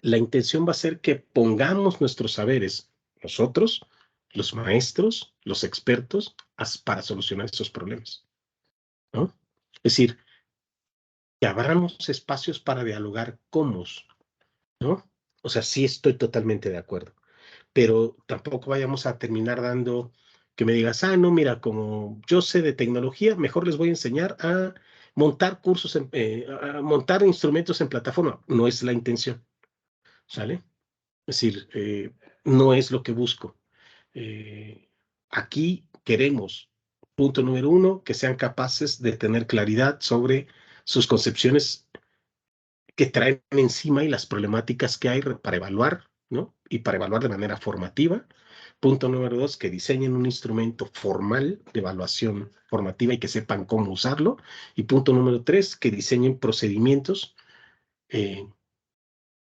la intención va a ser que pongamos nuestros saberes, nosotros, los maestros, los expertos, para solucionar estos problemas, ¿no? Es decir, que abramos espacios para dialogar cómodos, ¿no? O sea, sí estoy totalmente de acuerdo, pero tampoco vayamos a terminar dando que me digas, no, mira, como yo sé de tecnología, mejor les voy a enseñar a montar cursos, a montar instrumentos en plataforma. No es la intención, ¿sale? Es decir, no es lo que busco. Aquí queremos, punto número 1, que sean capaces de tener claridad sobre sus concepciones que traen encima y las problemáticas que hay para evaluar, ¿no? Y para evaluar de manera formativa. Punto número 2, que diseñen un instrumento formal de evaluación formativa y que sepan cómo usarlo. Y punto número 3, que diseñen procedimientos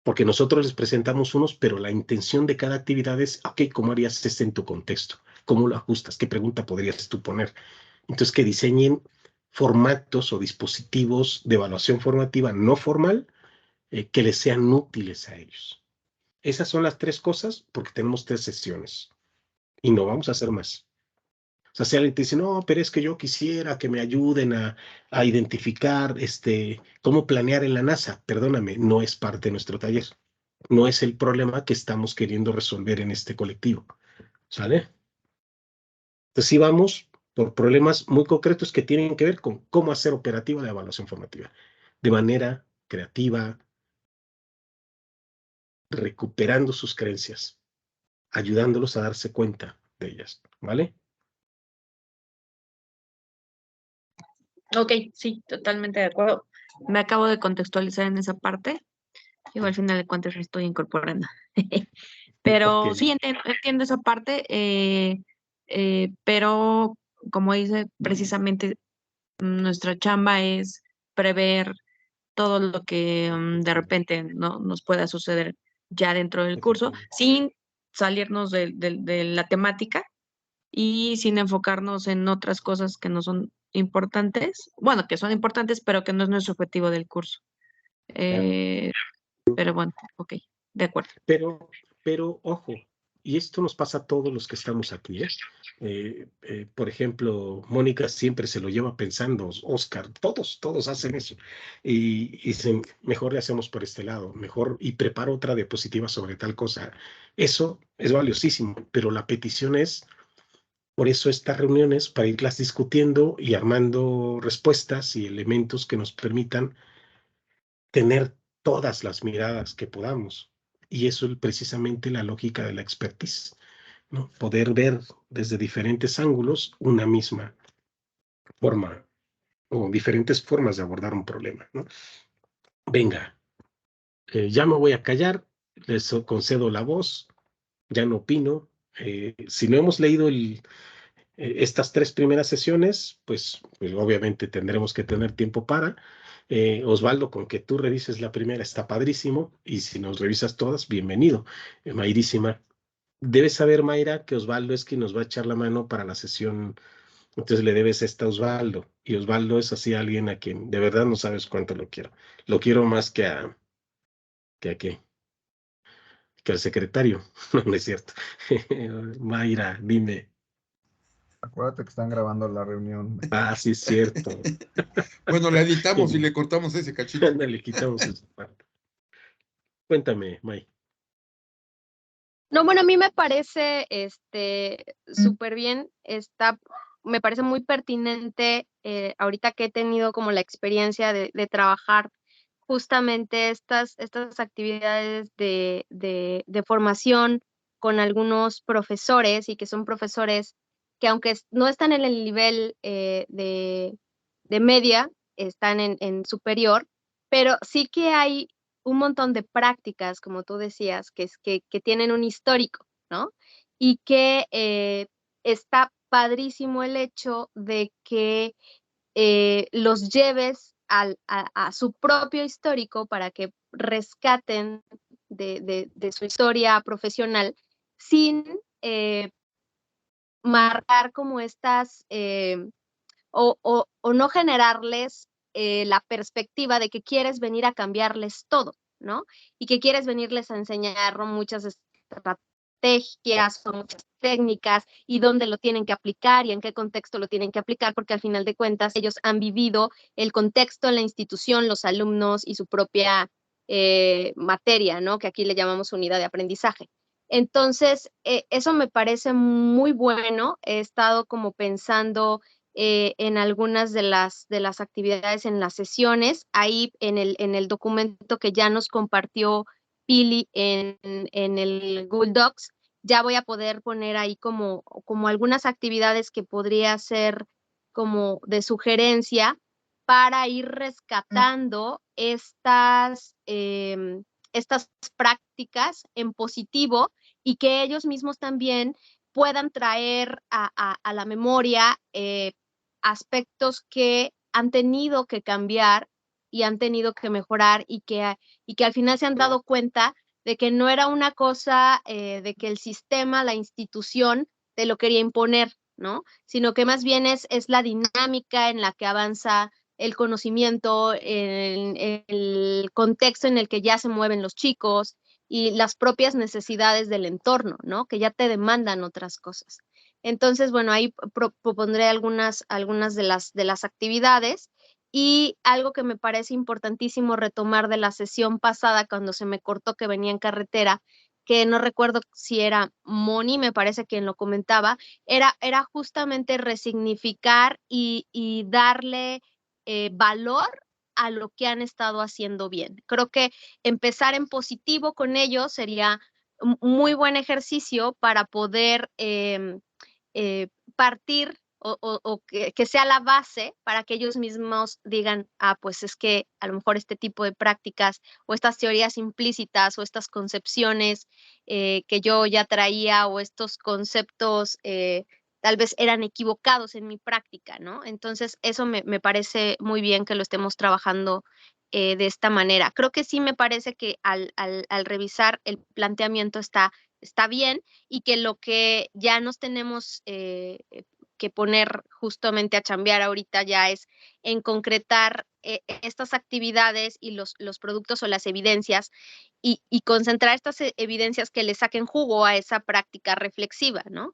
porque nosotros les presentamos unos, pero la intención de cada actividad es, ok, ¿cómo harías este en tu contexto? ¿Cómo lo ajustas? ¿Qué pregunta podrías tú poner? Entonces, que diseñen formatos o dispositivos de evaluación formativa no formal que les sean útiles a ellos. Esas son las 3 cosas porque tenemos 3 sesiones y no vamos a hacer más. O sea, si alguien te dice, no, pero es que yo quisiera que me ayuden a identificar cómo planear en la NASA, perdóname, no es parte de nuestro taller. No es el problema que estamos queriendo resolver en este colectivo. ¿Sale? Entonces, sí vamos por problemas muy concretos que tienen que ver con cómo hacer operativa la evaluación formativa de manera creativa, recuperando sus creencias, ayudándolos a darse cuenta de ellas, ¿vale? Ok, sí, totalmente de acuerdo. Me acabo de contextualizar en esa parte. Yo al final de cuentas lo estoy incorporando. Pero Ok, sí, entiendo esa parte, pero como dice, precisamente nuestra chamba es prever todo lo que de repente no nos pueda suceder ya dentro del curso, efectivamente. sin salirnos de la temática y sin enfocarnos en otras cosas que no son importantes, bueno, que son importantes, pero que no es nuestro objetivo del curso. Ya. Eh, pero bueno, ok, de acuerdo. Pero, ojo, y esto nos pasa a todos los que estamos aquí, ¿eh? Por ejemplo, Mónica siempre se lo lleva pensando, Oscar, todos hacen eso. Y dicen, mejor le hacemos por este lado, mejor, y preparo otra diapositiva sobre tal cosa. Eso es valiosísimo, pero la petición es, por eso estas reuniones, para irlas discutiendo y armando respuestas y elementos que nos permitan tener todas las miradas que podamos. Y eso es precisamente la lógica de la expertise, ¿no? Poder ver desde diferentes ángulos una misma forma o diferentes formas de abordar un problema, ¿no? Venga, ya me voy a callar, les concedo la voz, ya no opino. Si no hemos leído estas 3 primeras sesiones, pues obviamente tendremos que tener tiempo para. Osvaldo, con que tú revises la primera está padrísimo, y si nos revisas todas, bienvenido. Mayrísima, debes saber, Mayra, que Osvaldo es quien nos va a echar la mano para la sesión, entonces le debes esta a Osvaldo, y Osvaldo es así alguien a quien de verdad no sabes cuánto lo quiero. Lo quiero más que a qué, que al secretario, no es cierto. Mayra, dime. Acuérdate que están grabando la reunión. Ah, sí es cierto. Bueno, le editamos y le cortamos ese cachito. Le quitamos esa parte. Cuéntame, May. No, bueno, a mí me parece súper bien, me parece muy pertinente ahorita que he tenido como la experiencia de trabajar justamente estas actividades de formación con algunos profesores y que son profesores que aunque no están en el nivel de media, están en superior, pero sí que hay un montón de prácticas, como tú decías, que tienen un histórico, ¿no? Y que está padrísimo el hecho de que los lleves a su propio histórico para que rescaten de su historia profesional sin marcar como estas o no generarles la perspectiva de que quieres venir a cambiarles todo, ¿no? Y que quieres venirles a enseñar muchas estrategias o muchas técnicas y dónde lo tienen que aplicar y en qué contexto lo tienen que aplicar, porque al final de cuentas ellos han vivido el contexto, la institución, los alumnos y su propia materia, ¿no? Que aquí le llamamos unidad de aprendizaje. Entonces, eso me parece muy bueno. He estado como pensando en algunas de las actividades en las sesiones. Ahí en el documento que ya nos compartió Pili en el Google Docs, ya voy a poder poner ahí como algunas actividades que podría ser como de sugerencia para ir rescatando estas prácticas en positivo y que ellos mismos también puedan traer a la memoria aspectos que han tenido que cambiar y han tenido que mejorar y que al final se han dado cuenta de que no era una cosa de que el sistema, la institución te lo quería imponer, ¿no? Sino que más bien es la dinámica en la que avanza el conocimiento, el contexto en el que ya se mueven los chicos y las propias necesidades del entorno, ¿no? Que ya te demandan otras cosas. Entonces, bueno, ahí propondré algunas de las actividades. Y algo que me parece importantísimo retomar de la sesión pasada, cuando se me cortó que venía en carretera, que no recuerdo si era Moni, me parece quien lo comentaba, era justamente resignificar y darle valor a lo que han estado haciendo bien. Creo que empezar en positivo con ellos sería un muy buen ejercicio para poder partir o que sea la base para que ellos mismos digan, pues es que a lo mejor este tipo de prácticas o estas teorías implícitas o estas concepciones que yo ya traía o estos conceptos tal vez eran equivocados en mi práctica, ¿no? Entonces, eso me parece muy bien que lo estemos trabajando de esta manera. Creo que sí me parece que al revisar el planteamiento está bien y que lo que ya nos tenemos que poner justamente a chambear ahorita ya es en concretar estas actividades y los productos o las evidencias y concentrar estas evidencias que le saquen jugo a esa práctica reflexiva, ¿no?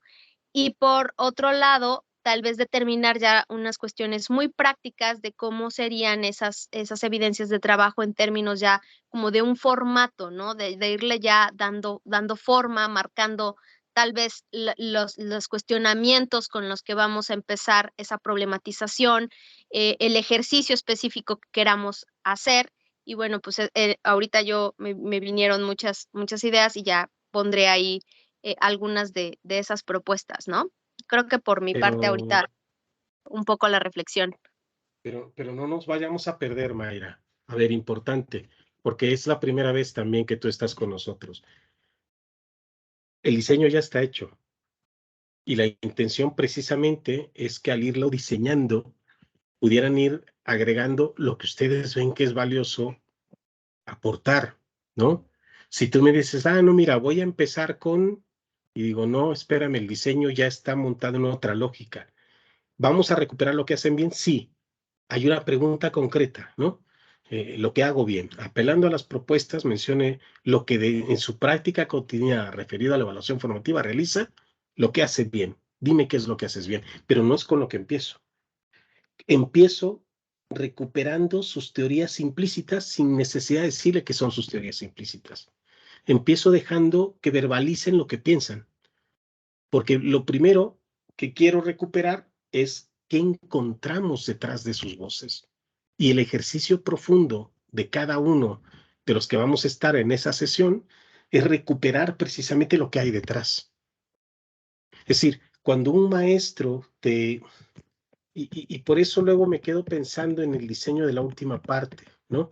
Y por otro lado, tal vez determinar ya unas cuestiones muy prácticas de cómo serían esas evidencias de trabajo en términos ya como de un formato, ¿no? De irle ya dando forma, marcando tal vez los cuestionamientos con los que vamos a empezar esa problematización, el ejercicio específico que queramos hacer. Y bueno, pues ahorita me vinieron muchas ideas y ya pondré ahí algunas de esas propuestas, ¿no? Creo que por mi parte ahorita un poco la reflexión. Pero no nos vayamos a perder, Mayra. A ver, importante, porque es la primera vez también que tú estás con nosotros. El diseño ya está hecho y la intención precisamente es que al irlo diseñando pudieran ir agregando lo que ustedes ven que es valioso aportar, ¿no? Si tú me dices, no, mira, voy a empezar con, y digo, no, espérame, el diseño ya está montado en otra lógica. ¿Vamos a recuperar lo que hacen bien? Sí. Hay una pregunta concreta, ¿no? Lo que hago bien. Apelando a las propuestas, mencione lo que en su práctica cotidiana referido a la evaluación formativa realiza, lo que hace bien. Dime qué es lo que haces bien, pero no es con lo que empiezo. Empiezo recuperando sus teorías implícitas sin necesidad de decirle que son sus teorías implícitas. Empiezo dejando que verbalicen lo que piensan, porque lo primero que quiero recuperar es qué encontramos detrás de sus voces. Y el ejercicio profundo de cada uno de los que vamos a estar en esa sesión es recuperar precisamente lo que hay detrás. Es decir, cuando un maestro te... Y por eso luego me quedo pensando en el diseño de la última parte, ¿no?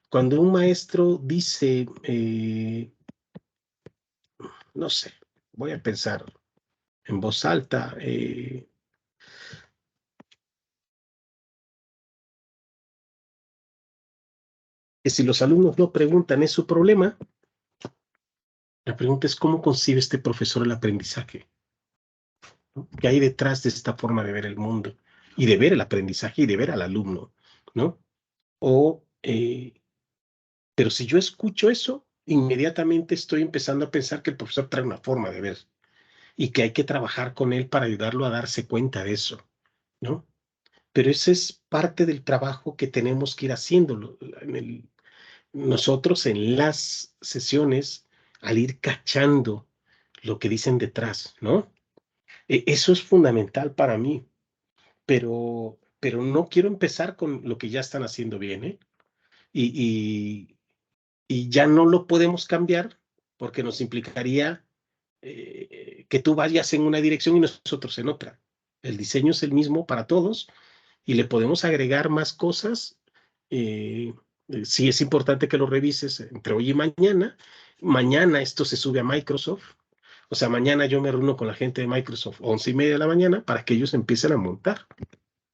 Cuando un maestro dice, no sé, voy a pensar en voz alta, que si los alumnos no preguntan es su problema, la pregunta es cómo concibe este profesor el aprendizaje, ¿no? ¿Qué hay detrás de esta forma de ver el mundo y de ver el aprendizaje y de ver al alumno, ¿no? Pero si yo escucho eso, inmediatamente estoy empezando a pensar que el profesor trae una forma de ver y que hay que trabajar con él para ayudarlo a darse cuenta de eso, ¿no? Pero ese es parte del trabajo que tenemos que ir haciendo nosotros en las sesiones al ir cachando lo que dicen detrás, ¿no? Eso es fundamental para mí, pero no quiero empezar con lo que ya están haciendo bien, ¿eh? Y ya no lo podemos cambiar porque nos implicaría que tú vayas en una dirección y nosotros en otra. El diseño es el mismo para todos y le podemos agregar más cosas. Sí es importante que lo revises entre hoy y mañana. Mañana esto se sube a Microsoft. O sea, mañana yo me reúno con la gente de Microsoft 11:30 de la mañana para que ellos empiecen a montar,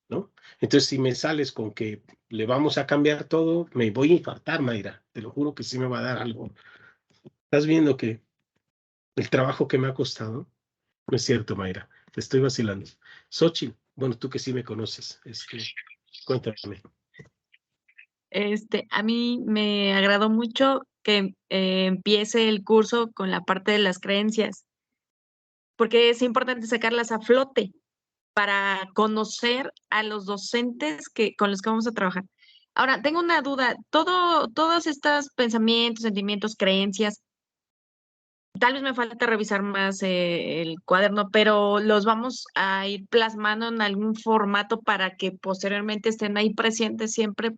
¿no? Entonces, si me sales con que le vamos a cambiar todo, me voy a infartar, Mayra. Te lo juro que sí me va a dar algo. Estás viendo que el trabajo que me ha costado, no es cierto, Mayra, te estoy vacilando. Xochitl, bueno, tú que sí me conoces, cuéntame. A mí me agradó mucho que empiece el curso con la parte de las creencias, porque es importante sacarlas a flote para conocer a los docentes con los que vamos a trabajar. Ahora, tengo una duda. Todos estos pensamientos, sentimientos, creencias, tal vez me falta revisar más el cuaderno, pero los vamos a ir plasmando en algún formato para que posteriormente estén ahí presentes siempre,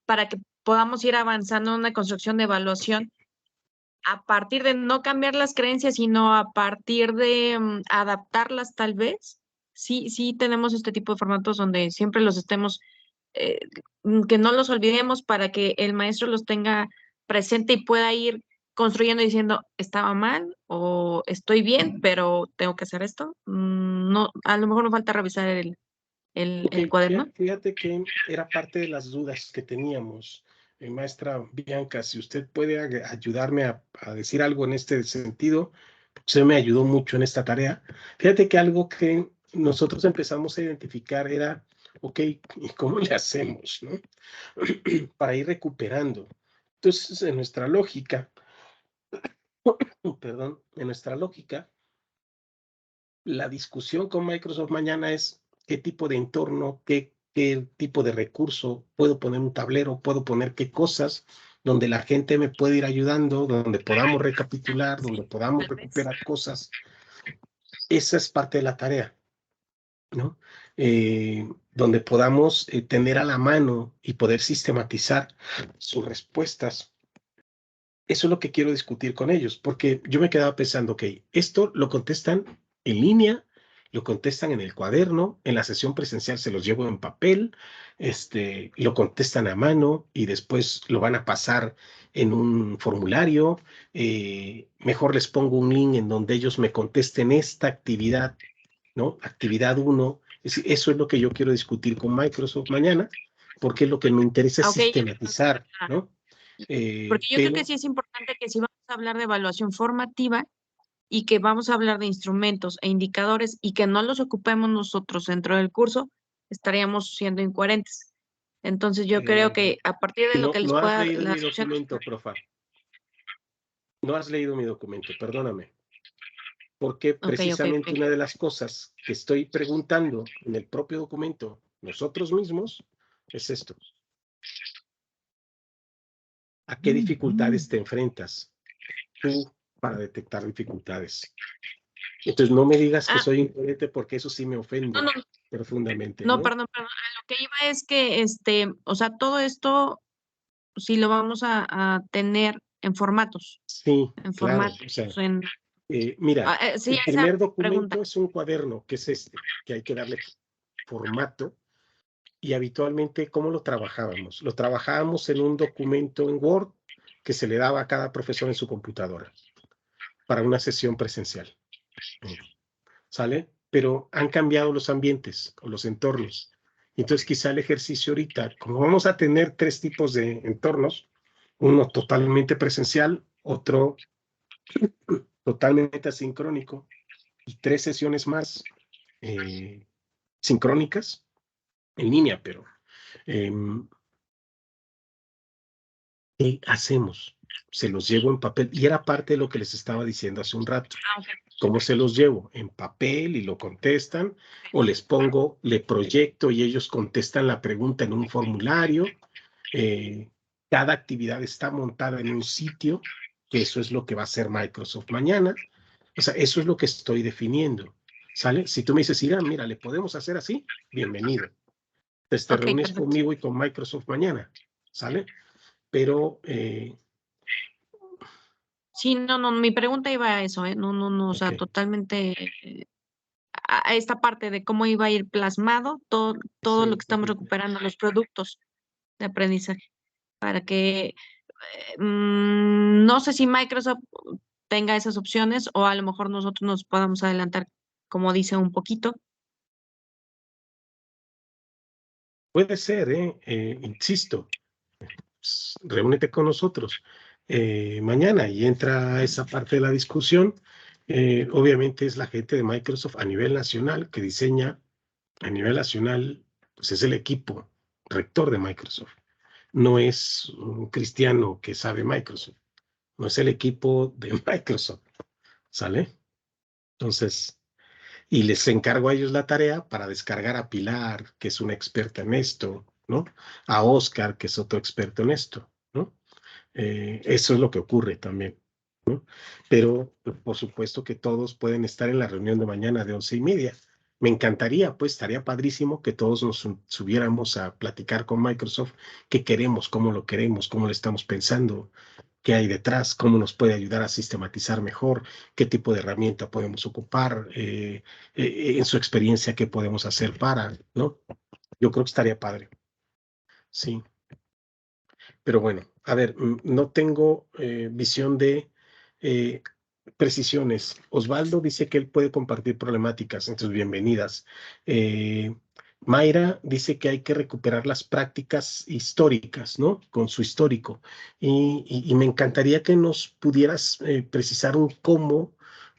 para que podamos ir avanzando en una construcción de evaluación a partir de no cambiar las creencias, sino a partir de adaptarlas tal vez. Sí tenemos este tipo de formatos donde siempre los estemos, que no los olvidemos para que el maestro los tenga presente y pueda ir construyendo diciendo, estaba mal o estoy bien, pero tengo que hacer esto. No, a lo mejor nos falta revisar el cuaderno. Fíjate que era parte de las dudas que teníamos. Maestra Bianca, si usted puede ayudarme a decir algo en este sentido, usted me ayudó mucho en esta tarea. Fíjate que algo que nosotros empezamos a identificar era, ok, ¿y cómo le hacemos, no? Para ir recuperando. Entonces, en nuestra lógica, perdón, en nuestra lógica, la discusión con Microsoft mañana es qué tipo de entorno, qué tipo de recurso, puedo poner un tablero, puedo poner qué cosas, donde la gente me puede ir ayudando, donde podamos recapitular, donde podamos recuperar cosas. Esa es parte de la tarea, ¿no? Donde podamos tener a la mano y poder sistematizar sus respuestas. Eso es lo que quiero discutir con ellos, porque yo me quedaba pensando, ok, esto lo contestan en línea, lo contestan en el cuaderno, en la sesión presencial se los llevo en papel, lo contestan a mano y después lo van a pasar en un formulario. Mejor les pongo un link en donde ellos me contesten esta actividad, ¿no? Actividad 1. Es decir, eso es lo que yo quiero discutir con Microsoft mañana, porque lo que me interesa es sistematizar, ¿no? Porque yo creo que sí es importante que si vamos a hablar de evaluación formativa y que vamos a hablar de instrumentos e indicadores y que no los ocupemos nosotros dentro del curso, estaríamos siendo incoherentes. Entonces yo creo que a partir de lo que les no pueda... has leído mi documento, profa. No has leído mi documento, perdóname. Porque precisamente una de las cosas que estoy preguntando en el propio documento nosotros mismos es esto. ¿A qué dificultades te enfrentas tú para detectar dificultades? Entonces no me digas que soy incoherente porque eso sí me ofende profundamente. No, perdón. A lo que iba es que, o sea, todo esto sí lo vamos a tener en formatos. Sí, en claro. formatos. O sea, mira, sí, el primer documento es un cuaderno, que es que hay que darle formato. Y habitualmente, ¿cómo lo trabajábamos? Lo trabajábamos en un documento en Word que se le daba a cada profesor en su computadora para una sesión presencial. ¿Sale? Pero han cambiado los ambientes o los entornos. Entonces, quizá el ejercicio ahorita, como vamos a tener 3 tipos de entornos, uno totalmente presencial, otro totalmente asincrónico y 3 sesiones más sincrónicas en línea, pero ¿qué hacemos? Se los llevo en papel y era parte de lo que les estaba diciendo hace un rato. ¿Cómo se los llevo? En papel y lo contestan, o les pongo, le proyecto y ellos contestan la pregunta en un formulario. Cada actividad está montada en un sitio, que eso es lo que va a hacer Microsoft mañana. O sea, eso es lo que estoy definiendo. ¿Sale? Si tú me dices, mira, ¿le podemos hacer así? Bienvenido. Entonces te reúnes conmigo y con Microsoft mañana. ¿Sale? Pero... sí, no, mi pregunta iba a eso, no, o sea, totalmente a esta parte de cómo iba a ir plasmado todo lo que estamos recuperando, los productos de aprendizaje, para que no sé si Microsoft tenga esas opciones o a lo mejor nosotros nos podamos adelantar, como dice, un poquito. Puede ser, insisto, reúnete con nosotros mañana y entra a esa parte de la discusión. Obviamente es la gente de Microsoft a nivel nacional que diseña a nivel nacional, pues es el equipo rector de Microsoft. No es un cristiano que sabe Microsoft, no es el equipo de Microsoft, ¿sale? Entonces, y les encargo a ellos la tarea para descargar a Pilar, que es una experta en esto, ¿no? A Oscar, que es otro experto en esto, ¿no? Eso es lo que ocurre también, ¿no? Pero, por supuesto que todos pueden estar en la reunión de mañana de 11:30. Me encantaría, pues, estaría padrísimo que todos nos subiéramos a platicar con Microsoft qué queremos, cómo lo estamos pensando, qué hay detrás, cómo nos puede ayudar a sistematizar mejor, qué tipo de herramienta podemos ocupar, en su experiencia, qué podemos hacer para, ¿no? Yo creo que estaría padre. Sí. Pero bueno, a ver, no tengo visión de precisiones. Osvaldo dice que él puede compartir problemáticas, entonces bienvenidas. Mayra dice que hay que recuperar las prácticas históricas, ¿no? Con su histórico. Y me encantaría que nos pudieras precisar un cómo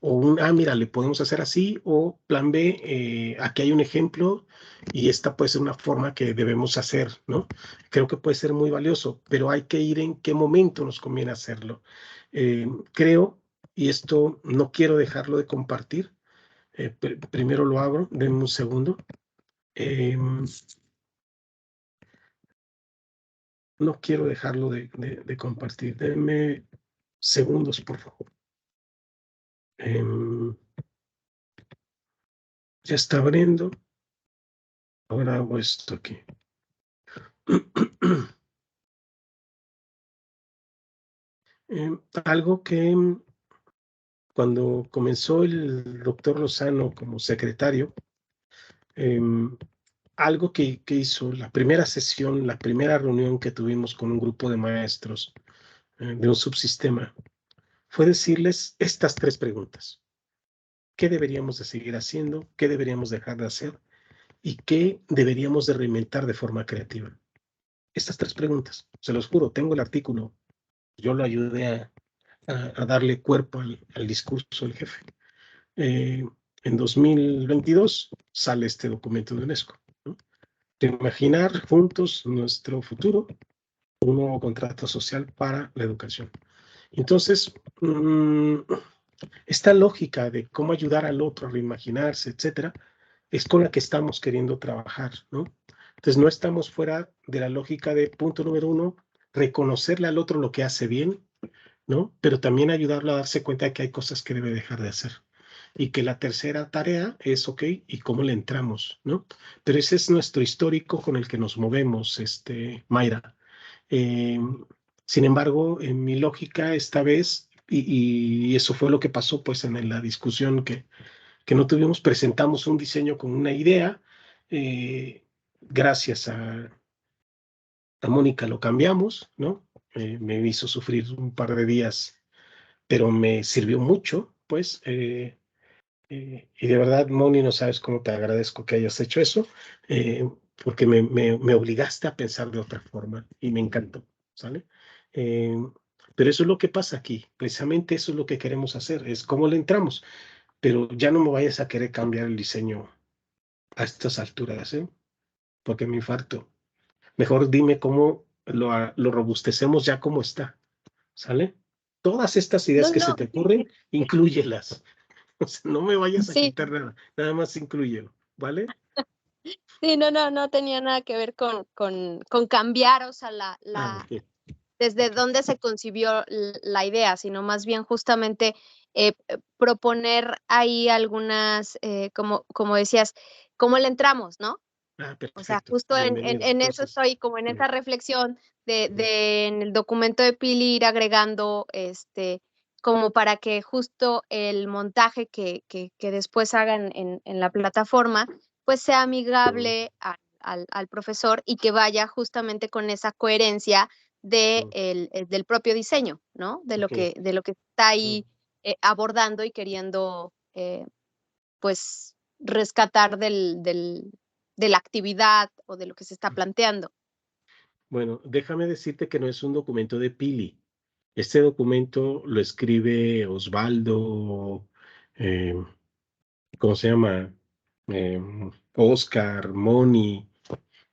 o mira, le podemos hacer así, o plan B, aquí hay un ejemplo y esta puede ser una forma que debemos hacer, ¿no? Creo que puede ser muy valioso, pero hay que ir en qué momento nos conviene hacerlo. Creo, y esto no quiero dejarlo de compartir, primero lo abro, denme un segundo. No quiero dejarlo de compartir, denme segundos, por favor. Ya está abriendo. Ahora hago esto aquí. Algo que cuando comenzó el doctor Lozano como secretario, algo que hizo la primera sesión, la primera reunión que tuvimos con un grupo de maestros de un subsistema, fue decirles estas 3 preguntas. ¿Qué deberíamos de seguir haciendo? ¿Qué deberíamos dejar de hacer? ¿Y qué deberíamos de reinventar de forma creativa? Estas 3 preguntas, se los juro, tengo el artículo, yo lo ayudé a darle cuerpo al discurso del jefe. En 2022 sale este documento de UNESCO, ¿no? De imaginar juntos nuestro futuro, un nuevo contrato social para la educación. Entonces, esta lógica de cómo ayudar al otro a reimaginarse, etcétera, es con la que estamos queriendo trabajar, ¿no? Entonces, no estamos fuera de la lógica de punto número 1, reconocerle al otro lo que hace bien, ¿no? Pero también ayudarlo a darse cuenta de que hay cosas que debe dejar de hacer. Y que la tercera tarea es, ok, ¿y cómo le entramos, no? Pero ese es nuestro histórico con el que nos movemos, Mayra. Sin embargo, en mi lógica esta vez, y eso fue lo que pasó pues en la discusión que no tuvimos, presentamos un diseño con una idea, gracias a Mónica lo cambiamos, ¿no? Me hizo sufrir un par de días, pero me sirvió mucho, pues, y de verdad, Moni, no sabes cómo te agradezco que hayas hecho eso, porque me obligaste a pensar de otra forma y me encantó, ¿sale? Eh, pero eso es lo que pasa aquí, precisamente eso es lo que queremos hacer, es cómo le entramos, pero ya no me vayas a querer cambiar el diseño a estas alturas, ¿eh? Porque me infarto. Mejor dime cómo lo robustecemos ya como está, ¿sale? Todas estas ideas No, que se no, te ocurren, inclúyelas. O sea, no me vayas a sí, quitar nada más inclúyelo, ¿vale? sí, no tenía nada que ver con cambiar, o sea, Ok. desde dónde se concibió la idea, sino más bien justamente proponer ahí algunas, como decías, cómo le entramos, ¿no? O sea, Perfecto. justo Bienvenida. en eso Entonces, estoy, como en esa reflexión en el documento de Pili ir agregando, como para que justo el montaje que después hagan en la plataforma, pues sea amigable al profesor y que vaya justamente con esa coherencia del propio diseño, ¿no? ok. De lo que está ahí abordando y queriendo, pues, rescatar la actividad o de lo que se está planteando. Bueno, déjame decirte que no es un documento de Pili. Este documento lo escribe Osvaldo, ¿cómo se llama? Oscar, Moni,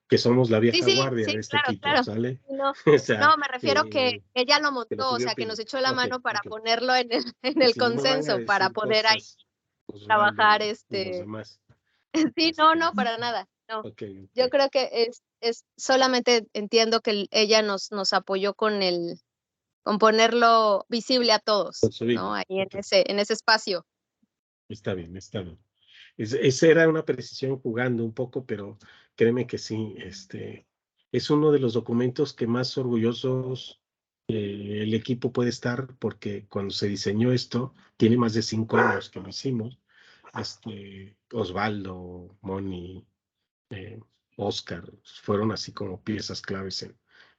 que somos la Sí, vieja sí, guardia sí, de este claro, equipo, claro. ¿sale? No, O sea, no, me refiero que ella lo que lo montó, o subió sea, que nos Pili. echó la Ok, mano para ok. ponerlo en el Si no me van a consenso, para decir poder ahí cosas, Osvaldo trabajar, y los demás. sí, no, para nada, no. Ok, Yo ok. creo que solamente entiendo que ella nos apoyó con ponerlo visible a todos, ¿no? Subirlo. Ahí Ok. en ese espacio. Está bien, está bien. Esa era una precisión jugando un poco, pero créeme que sí, es uno de los documentos que más orgullosos el equipo puede estar, porque cuando se diseñó esto, tiene más de 5 años que lo hicimos, Osvaldo, Moni, Oscar, fueron así como piezas claves en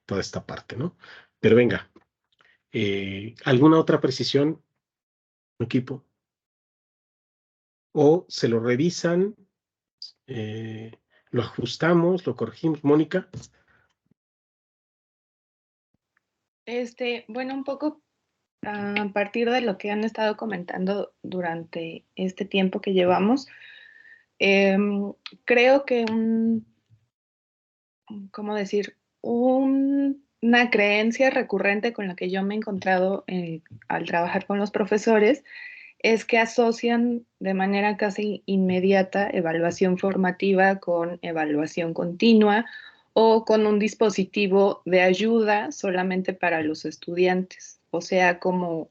toda esta parte, ¿no? Pero venga, ¿alguna otra precisión, equipo? O se lo revisan, lo ajustamos, lo corregimos. Mónica. Bueno, un poco a partir de lo que han estado comentando durante este tiempo que llevamos, creo que ¿cómo decir? Una creencia recurrente con la que yo me he encontrado al trabajar con los profesores es que asocian de manera casi inmediata evaluación formativa con evaluación continua o con un dispositivo de ayuda solamente para los estudiantes. O sea, como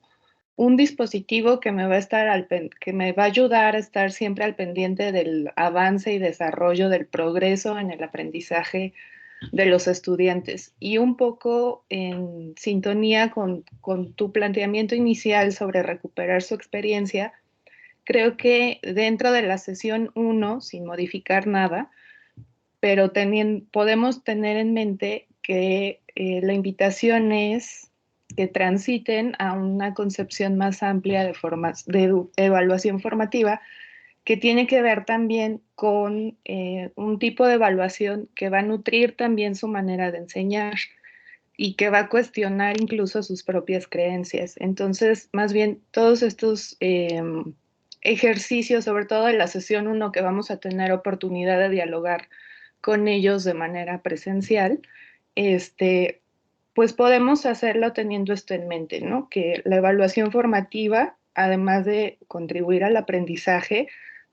un dispositivo que me va a que me va a ayudar a estar siempre al pendiente del avance y desarrollo del progreso en el aprendizaje de los estudiantes. Y un poco en sintonía con tu planteamiento inicial sobre recuperar su experiencia, creo que dentro de la sesión 1, sin modificar nada, pero podemos tener en mente que la invitación es que transiten a una concepción más amplia de evaluación formativa, que tiene que ver también con un tipo de evaluación que va a nutrir también su manera de enseñar y que va a cuestionar incluso sus propias creencias. Entonces, más bien, todos estos ejercicios, sobre todo en la sesión 1, que vamos a tener oportunidad de dialogar con ellos de manera presencial, pues podemos hacerlo teniendo esto en mente, ¿no? Que la evaluación formativa, además de contribuir al aprendizaje,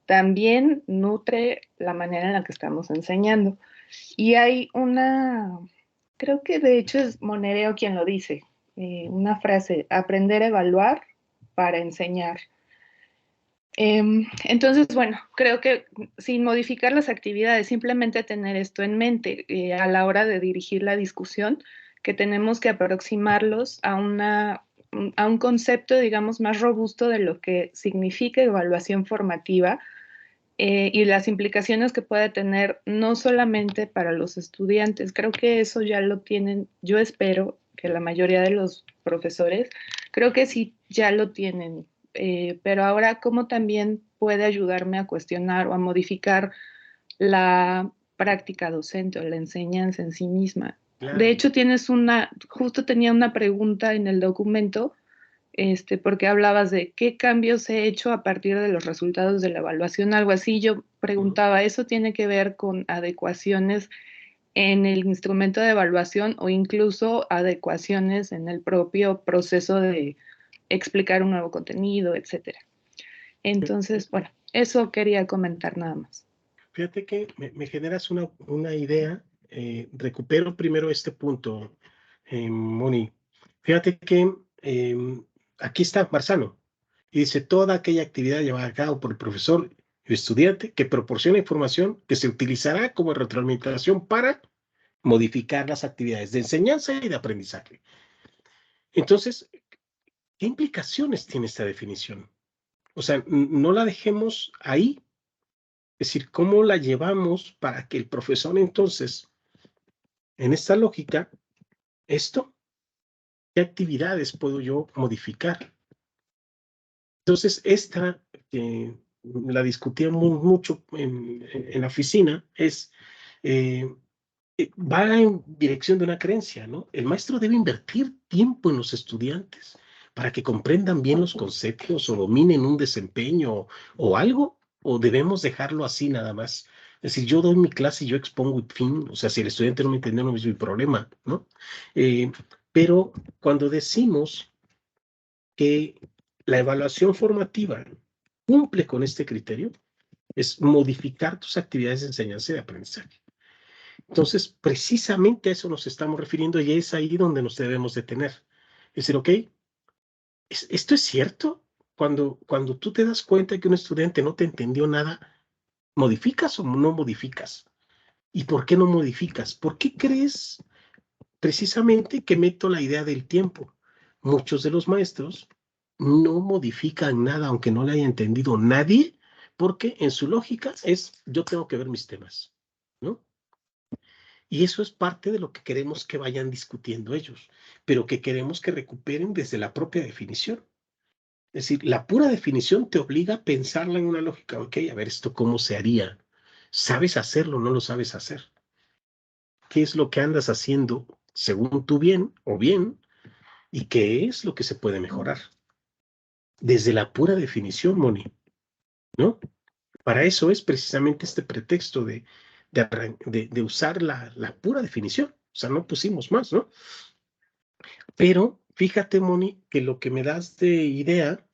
también nutre la manera en la que estamos enseñando. Y hay creo que de hecho es Monereo quien lo dice, una frase: aprender a evaluar para enseñar. Entonces, bueno, creo que sin modificar las actividades, simplemente tener esto en mente a la hora de dirigir la discusión, que tenemos que aproximarlos a un concepto, digamos, más robusto de lo que significa evaluación formativa y las implicaciones que puede tener no solamente para los estudiantes. Creo que eso ya lo tienen, yo espero que la mayoría de los profesores, creo que sí ya lo tienen, pero ahora cómo también puede ayudarme a cuestionar o a modificar la práctica docente o la enseñanza en sí misma. Claro. De hecho, justo tenía una pregunta en el documento, porque hablabas de qué cambios he hecho a partir de los resultados de la evaluación, algo así. Yo preguntaba, ¿eso tiene que ver con adecuaciones en el instrumento de evaluación o incluso adecuaciones en el propio proceso de explicar un nuevo contenido, etcétera? Entonces, bueno, eso quería comentar nada más. Fíjate que me generas una idea. Recupero primero este punto, Moni. Fíjate que aquí está Marzano y dice: toda aquella actividad llevada a cabo por el profesor y estudiante que proporciona información que se utilizará como retroalimentación para modificar las actividades de enseñanza y de aprendizaje. Entonces, ¿qué implicaciones tiene esta definición? O sea, no la dejemos ahí. Es decir, ¿cómo la llevamos para que el profesor entonces, en esta lógica, qué actividades puedo yo modificar? Entonces, esta la discutíamos mucho en la oficina, es, va en dirección de una creencia, ¿no? El maestro debe invertir tiempo en los estudiantes para que comprendan bien los conceptos o dominen un desempeño o algo, o debemos dejarlo así nada más. Es decir, yo doy mi clase y yo expongo y fin, o sea, si el estudiante no me entiende, no es mi problema, ¿no? Pero cuando decimos que la evaluación formativa cumple con este criterio, es modificar tus actividades de enseñanza y de aprendizaje. Entonces, precisamente a eso nos estamos refiriendo y es ahí donde nos debemos detener. Es decir, ok, ¿esto es cierto? Cuando tú te das cuenta que un estudiante no te entendió nada, ¿modificas o no modificas? ¿Y por qué no modificas? ¿Por qué crees precisamente que meto la idea del tiempo? Muchos de los maestros no modifican nada, aunque no le haya entendido nadie, porque en su lógica es, yo tengo que ver mis temas, ¿no? Y eso es parte de lo que queremos que vayan discutiendo ellos, pero que queremos que recuperen desde la propia definición. Es decir, la pura definición te obliga a pensarla en una lógica. Ok, a ver, ¿esto cómo se haría? ¿Sabes hacerlo o no lo sabes hacer? ¿Qué es lo que andas haciendo según tú bien o bien? ¿Y qué es lo que se puede mejorar? Desde la pura definición, Moni, ¿no? Para eso es precisamente este pretexto de usar la pura definición. O sea, no pusimos más, ¿no? Pero fíjate, Moni, que lo que me das de idea,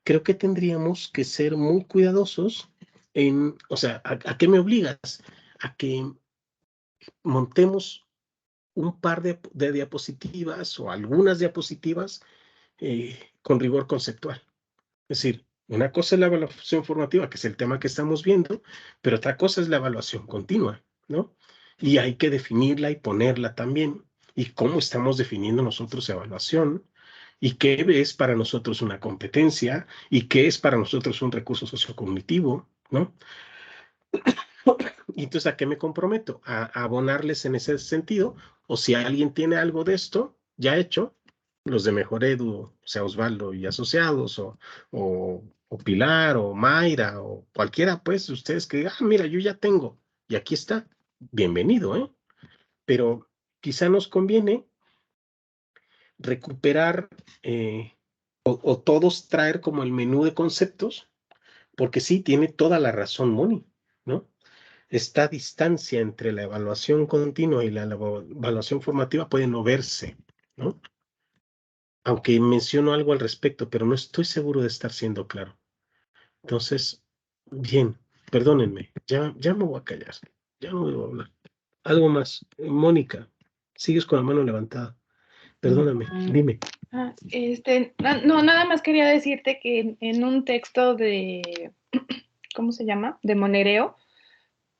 creo que tendríamos que ser muy cuidadosos en, o sea, ¿a qué me obligas? A que montemos un par de diapositivas o algunas diapositivas con rigor conceptual. Es decir, una cosa es la evaluación formativa, que es el tema que estamos viendo, pero otra cosa es la evaluación continua, ¿no? Y hay que definirla y ponerla también. Y cómo estamos definiendo nosotros evaluación, y qué es para nosotros una competencia, y qué es para nosotros un recurso sociocognitivo, ¿no? Y entonces, ¿a qué me comprometo? A abonarles en ese sentido, o si alguien tiene algo de esto ya hecho, los de Mejor Edu, o sea, Osvaldo y asociados, o Pilar, o Mayra, o cualquiera, pues, ustedes que digan, mira, yo ya tengo, y aquí está, bienvenido, ¿eh? Pero quizá nos conviene recuperar o todos traer como el menú de conceptos, porque sí, tiene toda la razón Moni, ¿no? Esta distancia entre la evaluación continua y la evaluación formativa puede no verse, ¿no? Aunque menciono algo al respecto, pero no estoy seguro de estar siendo claro. Entonces, bien, perdónenme, ya me voy a callar, ya no voy a hablar. Algo más, Mónica, sigues con la mano levantada. Perdóname, dime. No, nada más quería decirte que en un texto de, ¿cómo se llama? De Monereo,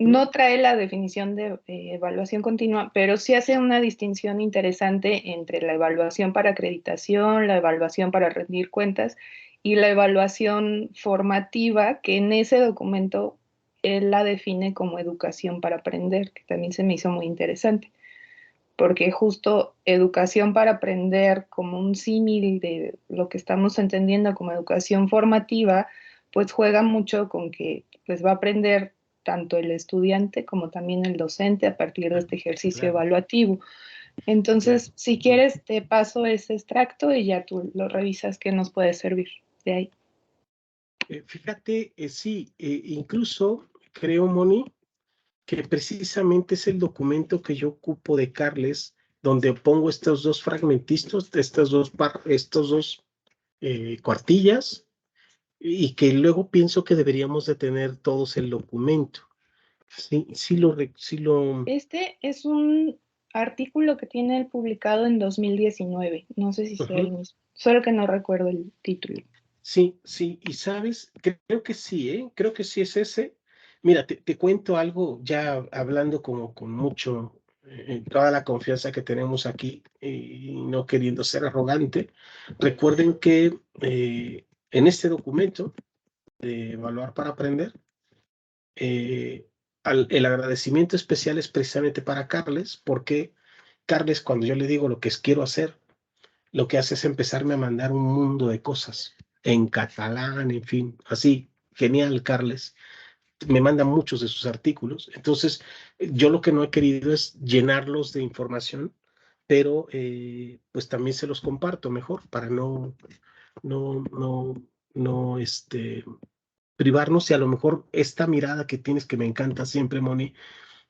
no trae la definición de evaluación continua, pero sí hace una distinción interesante entre la evaluación para acreditación, la evaluación para rendir cuentas y la evaluación formativa, que en ese documento él la define como educación para aprender, que también se me hizo muy interesante, porque justo educación para aprender como un símil de lo que estamos entendiendo como educación formativa, pues juega mucho con que pues va a aprender tanto el estudiante como también el docente a partir de este ejercicio evaluativo. Entonces, si quieres, te paso ese extracto y ya tú lo revisas que nos puede servir de ahí. Fíjate, sí, incluso creo, Moni, que precisamente es el documento que yo ocupo de Carles, donde pongo estos dos fragmentistas, estos dos cuartillas, y que luego pienso que deberíamos de tener todos el documento. Sí lo... Este es un artículo que tiene publicado en 2019, no sé si sea el mismo, solo que no recuerdo el título. Sí, y sabes, creo que sí, creo que sí es ese. Mira, te cuento algo ya hablando como con mucho, toda la confianza que tenemos aquí y no queriendo ser arrogante. Recuerden que en este documento de Evaluar para Aprender, el agradecimiento especial es precisamente para Carles, porque Carles, cuando yo le digo lo que quiero hacer, lo que hace es empezarme a mandar un mundo de cosas en catalán, en fin, así, genial, Carles. Me manda muchos de sus artículos. Entonces, yo lo que no he querido es llenarlos de información, pero pues también se los comparto mejor para no privarnos, y a lo mejor esta mirada que tienes, que me encanta siempre, Moni,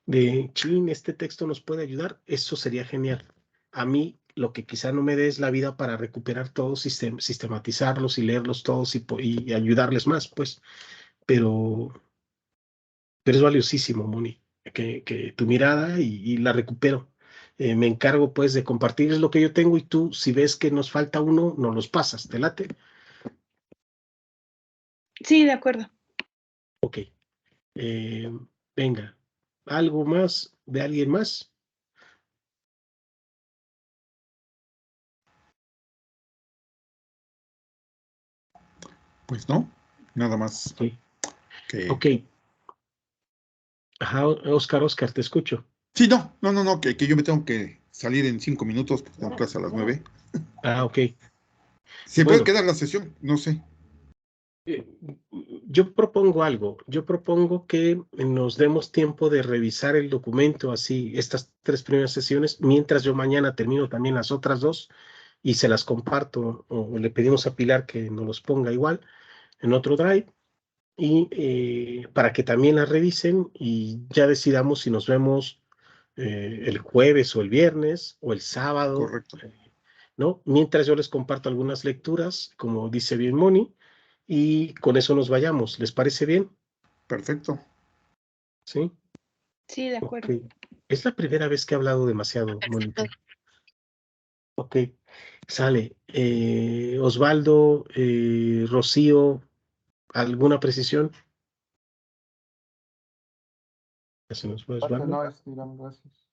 de chin, este texto nos puede ayudar, eso sería genial. A mí lo que quizá no me dé es la vida para recuperar todos, sistematizarlos y leerlos todos y ayudarles más, pues, pero es valiosísimo, Moni, que tu mirada y la recupero. Me encargo pues de compartir lo que yo tengo, y tú, si ves que nos falta uno, nos los pasas, ¿te late? Sí, de acuerdo. Ok. Venga, ¿algo más de alguien más? Pues no, nada más Ok. que... Ok. Ajá, Oscar, te escucho. Sí, no, que yo me tengo que salir en 5 minutos, porque tengo clase a las 9. Ah, ok. ¿Se Bueno. puede quedar la sesión? No sé. Yo propongo algo. Yo propongo que nos demos tiempo de revisar el documento, así, estas 3 primeras sesiones, mientras yo mañana termino también las otras 2 y se las comparto, o le pedimos a Pilar que nos los ponga igual en otro drive, y para que también las revisen y ya decidamos si nos vemos el jueves o el viernes o el sábado, Correcto. ¿no? Mientras yo les comparto algunas lecturas, como dice bien Moni, y con eso nos vayamos. ¿Les parece bien? Perfecto. Sí. Sí, de acuerdo. Ok. Es la primera vez que he hablado demasiado, Perfecto. Mónica. Ok, sale. Osvaldo, Rocío, ¿alguna precisión? Ya se nos fue Osvaldo. No, Irán, gracias.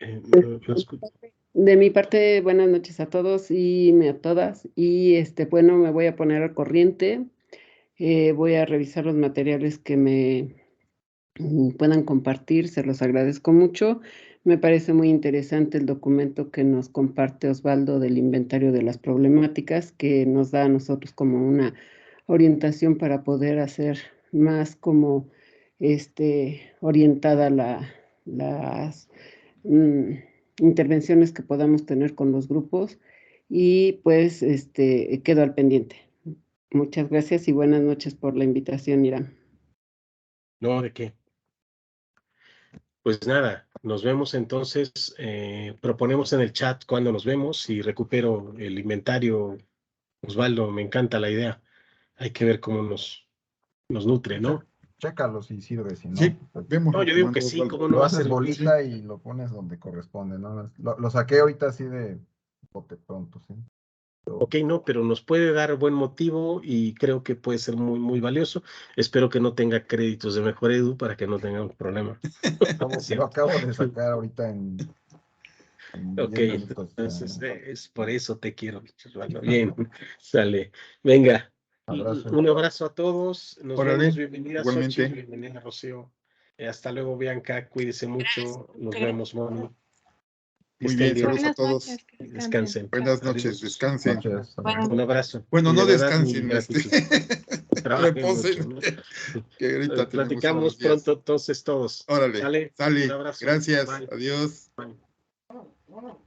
No escucho. De mi parte, buenas noches a todos y a todas. Y bueno, me voy a poner al corriente. Voy a revisar los materiales que me puedan compartir. Se los agradezco mucho. Me parece muy interesante el documento que nos comparte Osvaldo del inventario de las problemáticas, que nos da a nosotros como una orientación para poder hacer más como orientada las intervenciones que podamos tener con los grupos, y pues quedo al pendiente. Muchas gracias y buenas noches por la invitación, Irán. No, ¿de qué? Pues nada, nos vemos entonces. Proponemos en el chat cuando nos vemos y recupero el inventario. Osvaldo, me encanta la idea. Hay que ver cómo nos nutre, ¿no? Chécalo si sirve, si Sí, no, pues, vemos No, lo yo que digo mandó que sí, Osvaldo. cómo no lo va a haces ser. bolita y lo pones donde corresponde, ¿no? Lo saqué ahorita así de bote pronto, ¿sí? Ok, no, pero nos puede dar buen motivo y creo que puede ser muy, muy valioso. Espero que no tenga créditos de Mejor Edu para que no tengamos problema. Lo acabo de sacar ahorita en Ok, 10 minutos. entonces es por eso te quiero, Osvaldo. Bien, sale. Venga, Abrazo. un abrazo a todos. Nos Órale, vemos. Bienvenida, Xochitl. igualmente. Bienvenida, Rocío. Hasta luego, Bianca. Cuídese mucho. Nos vemos, Moni. Que Muy estén bien, bien. saludos a Buenas todos. noches, que Descansen. Buenas noches, Adiós. descansen. Noches. Un abrazo. Bueno, Y no de verdad, mi descansen, gratitud. Trabajen mucho, reposen, ¿no? que ahorita tenemos Platicamos unos días. pronto entonces todos. Órale, ¿Sale? Un sale. abrazo. Gracias, Bye. adiós. Bye.